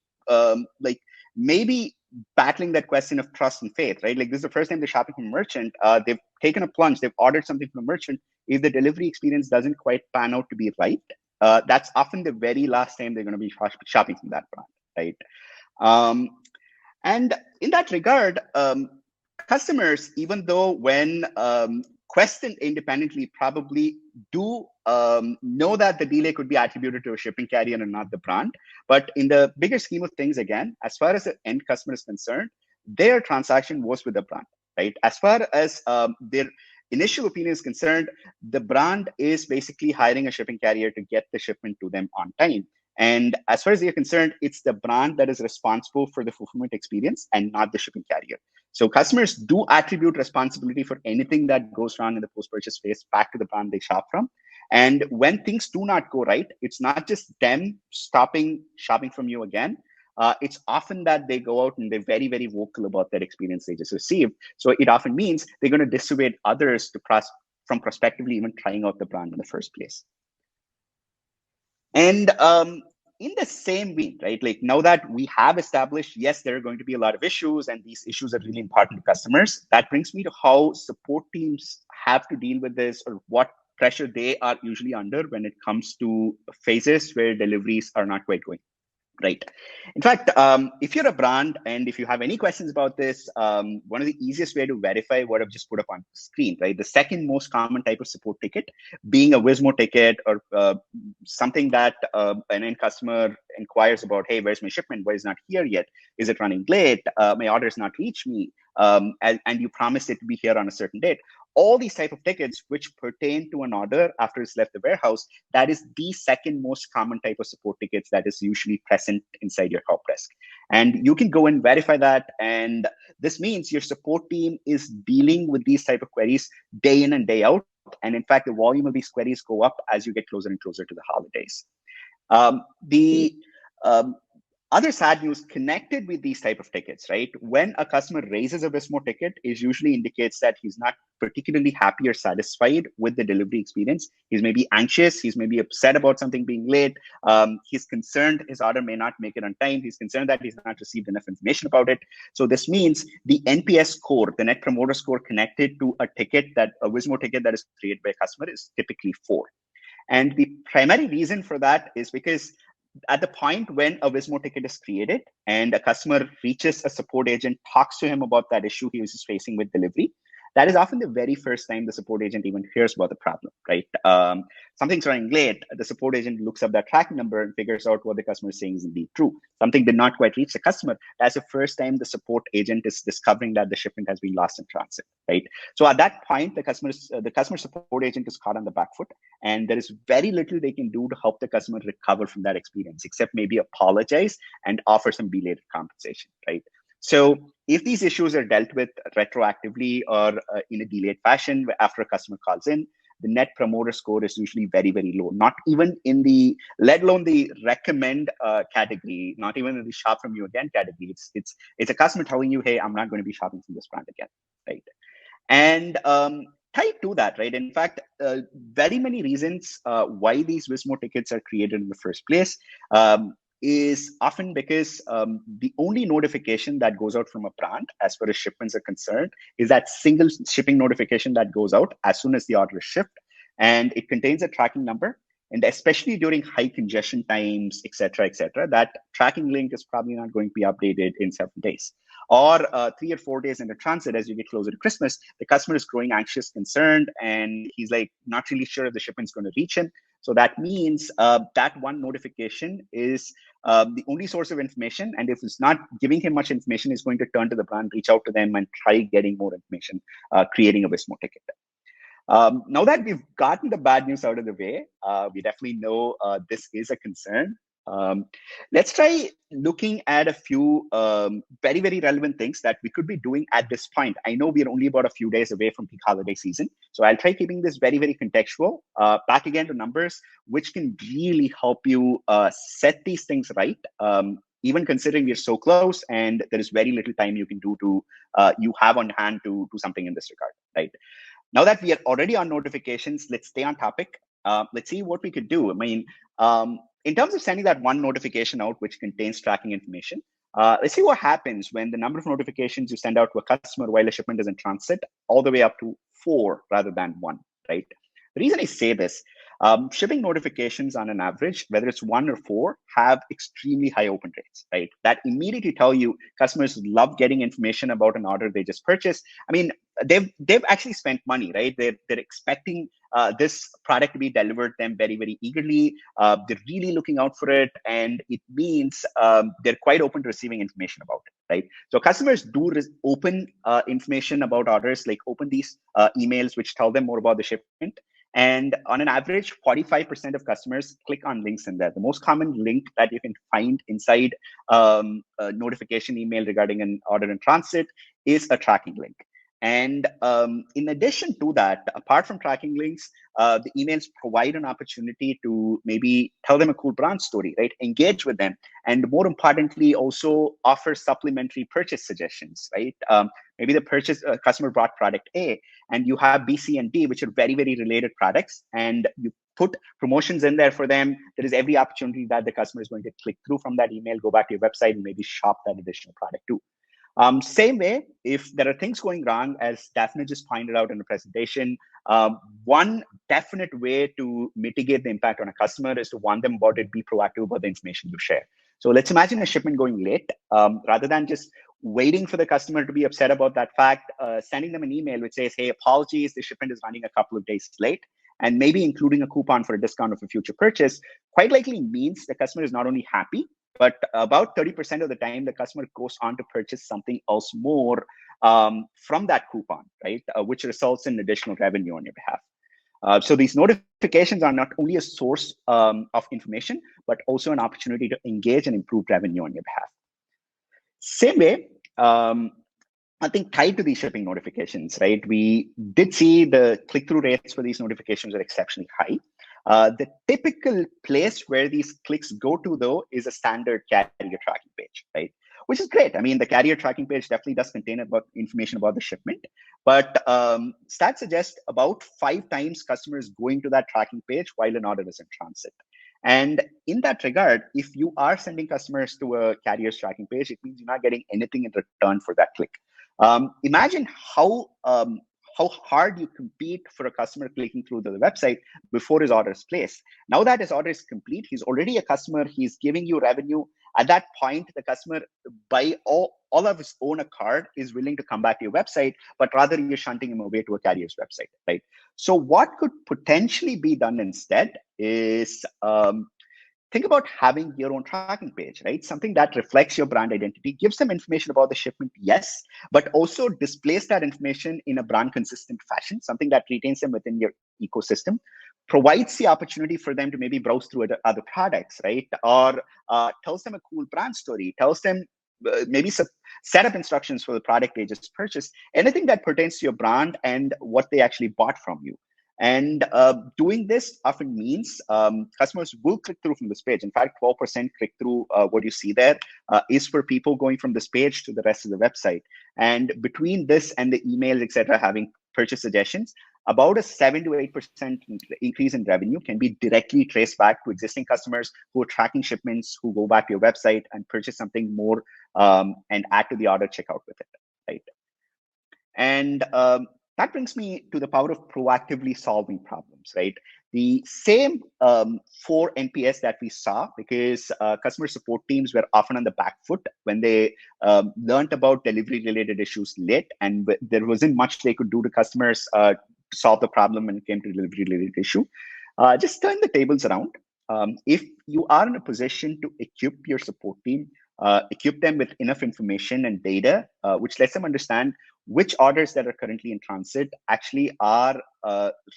maybe battling that question of trust and faith, right? Like this is the first time they're shopping from a merchant. They've taken a plunge. They've ordered something from a merchant. If the delivery experience doesn't quite pan out to be right, that's often the very last time they're going to be shopping from that brand, right? And in that regard, customers, even though when questioned independently, probably do know that the delay could be attributed to a shipping carrier and not the brand. But in the bigger scheme of things, again, as far as the end customer is concerned, their transaction was with the brand, right? As far as their initial opinion is concerned, the brand is basically hiring a shipping carrier to get the shipment to them on time. And as far as they're concerned, it's the brand that is responsible for the fulfillment experience and not the shipping carrier. So customers do attribute responsibility for anything that goes wrong in the post-purchase phase back to the brand they shop from. And when things do not go right, it's not just them stopping shopping from you again. It's often that they go out and they're very, very vocal about that experience they just received. So it often means they're going to dissuade others from prospectively even trying out the brand in the first place. And in the same way, right, like now that we have established, yes, there are going to be a lot of issues and these issues are really important to customers, that brings me to how support teams have to deal with this or what pressure they are usually under when it comes to phases where deliveries are not quite going right. In fact, if you're a brand and if you have any questions about this, one of the easiest way to verify what I've just put up on the screen, right? The second most common type of support ticket being a Wismo ticket or something that an end customer inquires about, hey, where's my shipment? Why is it not here yet? Is it running late? My order has not reached me. And you promised it to be here on a certain date. All these type of tickets which pertain to an order after it's left the warehouse, that is the second most common type of support tickets that is usually present inside your help desk. And you can go and verify that. And this means your support team is dealing with these type of queries day in and day out. And in fact, the volume of these queries go up as you get closer and closer to the holidays. Other sad news connected with these type of tickets, right? When a customer raises a Wismo ticket, it usually indicates that he's not particularly happy or satisfied with the delivery experience. He's maybe anxious. He's maybe upset about something being late. He's concerned his order may not make it on time. He's concerned that he's not received enough information about it. So this means the NPS score, the Net Promoter Score connected to a Wismo ticket that is created by a customer is typically 4. And the primary reason for that is because at the point when a Wismo ticket is created and a customer reaches a support agent, talks to him about that issue he was facing with delivery, that is often the very first time the support agent even hears about the problem, right? Something's running late, the support agent looks up that tracking number and figures out what the customer is saying is indeed true. Something did not quite reach the customer. That's the first time the support agent is discovering that the shipment has been lost in transit, right? So at that point, the customer support agent is caught on the back foot, and there is very little they can do to help the customer recover from that experience, except maybe apologize and offer some belated compensation, right? So if these issues are dealt with retroactively or in a delayed fashion after a customer calls in, the Net Promoter Score is usually very, very low. Not even in the, let alone the recommend category, not even in the shop from you again category. It's a customer telling you, hey, I'm not going to be shopping from this brand again, right? And tied to that, right? In fact, very many reasons why these Wismo tickets are created in the first place is often because the only notification that goes out from a brand as far as shipments are concerned is that single shipping notification that goes out as soon as the order is shipped, and it contains a tracking number. And especially during high congestion times, et cetera, that tracking link is probably not going to be updated in 7 days. Or 3 or 4 days into transit, as you get closer to Christmas, the customer is growing anxious, concerned, and he's like not really sure if the shipment's going to reach him. So that means that one notification is the only source of information. And if it's not giving him much information, he's going to turn to the brand, reach out to them, and try getting more information, creating a Wismo ticket. Now that we've gotten the bad news out of the way, we definitely know this is a concern. Let's try looking at a few very, very relevant things that we could be doing at this point. I know we're only about a few days away from peak holiday season, so I'll try keeping this very, very contextual. Back again to numbers, which can really help you set these things right. Even considering we're so close and there is very little time you can do to you have on hand to do something in this regard, right? Now that we are already on notifications, let's stay on topic. Let's see what we could do. I mean, in terms of sending that one notification out, which contains tracking information, let's see what happens when the number of notifications you send out to a customer while a shipment is in transit, all the way up to 4 rather than 1, right? The reason I say this, shipping notifications on an average, whether it's 1 or 4, have extremely high open rates, right? That immediately tell you customers love getting information about an order they just purchased. I mean, they've actually spent money, right? They're expecting this product to be delivered to them very, very eagerly. They're really looking out for it, and it means they're quite open to receiving information about it, right? So customers do open information about orders, like open these emails which tell them more about the shipment. And on an average, 45% of customers click on links in there. The most common link that you can find inside a notification email regarding an order in transit is a tracking link. And in addition to that, apart from tracking links, the emails provide an opportunity to maybe tell them a cool brand story, right? Engage with them. And more importantly, also offer supplementary purchase suggestions, right? Maybe the customer bought product A, and you have B, C, and D, which are very, very related products. And you put promotions in there for them. There is every opportunity that the customer is going to click through from that email, go back to your website, and maybe shop that additional product too. Same way, if there are things going wrong, as Daphne just pointed out in the presentation, one definite way to mitigate the impact on a customer is to warn them about it, be proactive about the information you share. So let's imagine a shipment going late. Rather than just waiting for the customer to be upset about that fact, sending them an email which says, hey, apologies, the shipment is running a couple of days late, and maybe including a coupon for a discount of a future purchase, quite likely means the customer is not only happy, but about 30% of the time, the customer goes on to purchase something else more from that coupon, right? Which results in additional revenue on your behalf. So these notifications are not only a source of information, but also an opportunity to engage and improve revenue on your behalf. Same way, I think tied to these shipping notifications, right? We did see the click-through rates for these notifications are exceptionally high. The typical place where these clicks go to, though, is a standard carrier tracking page, right? Which is great. I mean, the carrier tracking page definitely does contain information about the shipment, but stats suggest about 5 times customers going to that tracking page while an order is in transit. And in that regard, if you are sending customers to a carrier's tracking page, it means you're not getting anything in return for that click. Imagine how hard you compete for a customer clicking through the website before his order is placed. Now that his order is complete, he's already a customer, he's giving you revenue. At that point, the customer, by all of his own accord, is willing to come back to your website, but rather you're shunting him away to a carrier's website, right? So what could potentially be done instead is think about having your own tracking page, right? Something that reflects your brand identity, gives them information about the shipment, yes, but also displays that information in a brand consistent fashion, something that retains them within your ecosystem, provides the opportunity for them to maybe browse through other products, right? Or tells them a cool brand story, tells them maybe some setup instructions for the product they just purchased, anything that pertains to your brand and what they actually bought from you. And doing this often means customers will click through from this page. In fact, 12% click through, what you see there is for people going from this page to the rest of the website. And between this and the emails, etc., having purchase suggestions, about a 7 to 8% increase in revenue can be directly traced back to existing customers who are tracking shipments, who go back to your website and purchase something more and add to the order checkout with it, right? And that brings me to the power of proactively solving problems, right? The same 4 NPS that we saw, because customer support teams were often on the back foot when they learned about delivery-related issues late, and there wasn't much they could do to customers to solve the problem when it came to delivery-related issue. Just turn the tables around. If you are in a position to equip your support team, equip them with enough information and data, which lets them understand which orders that are currently in transit actually are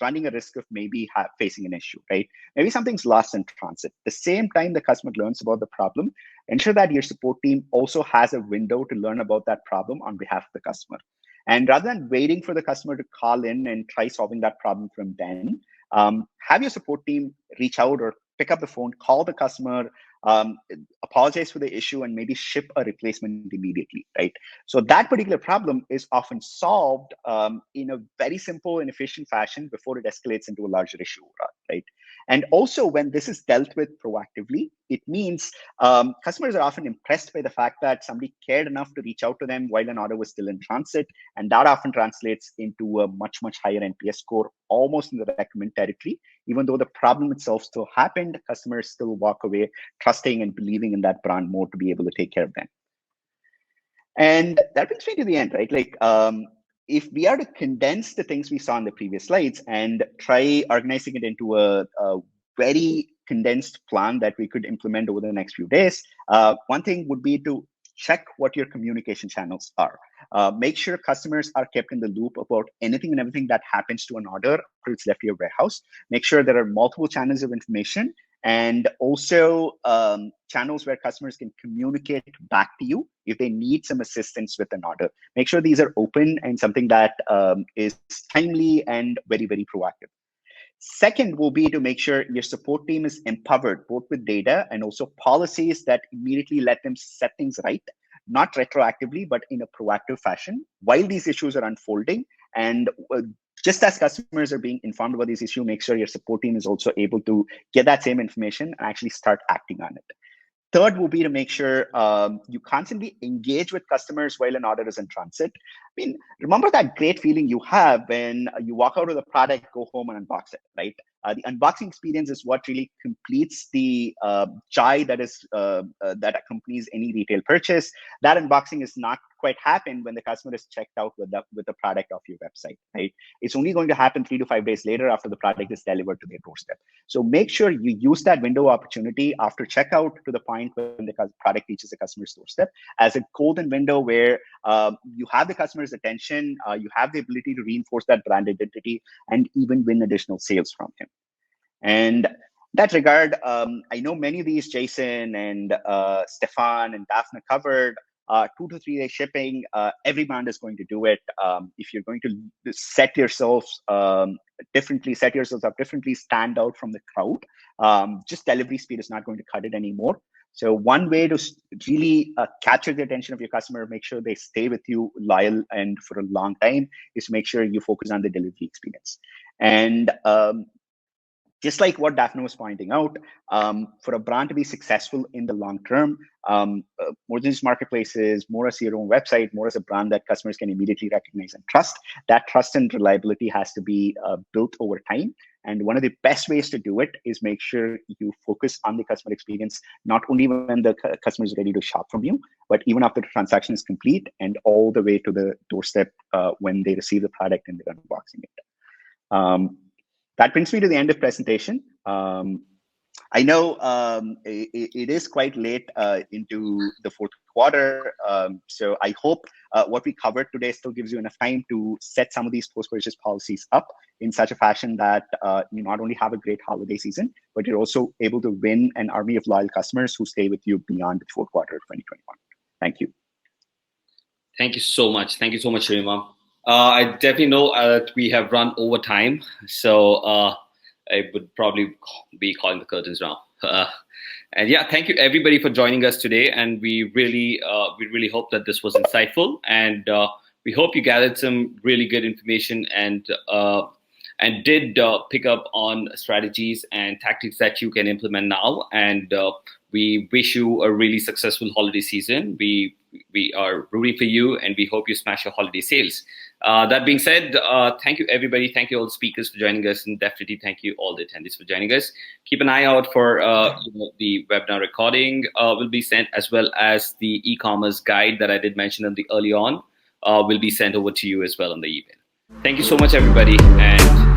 running a risk of maybe facing an issue, right? Maybe something's lost in transit. The same time the customer learns about the problem, ensure that your support team also has a window to learn about that problem on behalf of the customer. And rather than waiting for the customer to call in and try solving that problem from then, have your support team reach out or pick up the phone, call the customer, apologize for the issue, and maybe ship a replacement immediately, right? So that particular problem is often solved in a very simple and efficient fashion before it escalates into a larger issue, right? And also, when this is dealt with proactively, it means customers are often impressed by the fact that somebody cared enough to reach out to them while an order was still in transit, and that often translates into a much, much higher NPS score, almost in the recommend territory. Even though the problem itself still happened, customers still walk away trusting and believing in that brand more to be able to take care of them. And that brings me to the end, right? Like, if we are to condense the things we saw in the previous slides and try organizing it into a very condensed plan that we could implement over the next few days, one thing would be to check what your communication channels are. Make sure customers are kept in the loop about anything and everything that happens to an order after it's left your warehouse. Make sure there are multiple channels of information, and also channels where customers can communicate back to you if they need some assistance with an order. Make sure these are open and something that is timely and very, very proactive. Second will be to make sure your support team is empowered both with data and also policies that immediately let them set things right, not retroactively, but in a proactive fashion while these issues are unfolding. And just as customers are being informed about this issue, make sure your support team is also able to get that same information and actually start acting on it. Third will be to make sure you constantly engage with customers while an order is in transit. I mean, remember that great feeling you have when you walk out of the product, go home and unbox it, right? The unboxing experience is what really completes the joy that is that accompanies any retail purchase. That unboxing is not quite happen when the customer is checked out with the product off your website, right? It's only going to happen 3 to 5 days later after the product is delivered to their doorstep. So make sure you use that window opportunity after checkout to the point when the product reaches the customer's doorstep as a golden window where you have the customer's attention, you have the ability to reinforce that brand identity and even win additional sales from him. And that regard, I know many of these Jason and Stefan and Daphne covered 2 to 3 day shipping. Every brand is going to do it. If you're going to set yourselves differently, set yourselves up differently, stand out from the crowd, just delivery speed is not going to cut it anymore. So one way to really capture the attention of your customer, make sure they stay with you loyal and for a long time, is to make sure you focus on the delivery experience. And just like what Daphne was pointing out, for a brand to be successful in the long term, more than just marketplaces, more as your own website, more as a brand that customers can immediately recognize and trust, that trust and reliability has to be built over time. And one of the best ways to do it is make sure you focus on the customer experience, not only when the customer is ready to shop from you, but even after the transaction is complete and all the way to the doorstep when they receive the product and they're unboxing it. That brings me to the end of presentation. I know it is quite late into the fourth quarter, so I hope what we covered today still gives you enough time to set some of these post-purchase policies up in such a fashion that you not only have a great holiday season, but you're also able to win an army of loyal customers who stay with you beyond the fourth quarter of 2021. Thank you. Thank you so much. Thank you so much, Shrima. I definitely know that we have run over time, so I would probably be calling the curtains now. And yeah, thank you everybody for joining us today, and we really hope that this was insightful, and we hope you gathered some really good information and did pick up on strategies and tactics that you can implement now. And we wish you a really successful holiday season. We are rooting for you, and we hope you smash your holiday sales. That being said, thank you everybody. Thank you all the speakers for joining us, and definitely thank you all the attendees for joining us. Keep an eye out for the webinar recording will be sent, as well as the e-commerce guide that I did mention early on will be sent over to you as well on the email. Thank you so much, everybody, and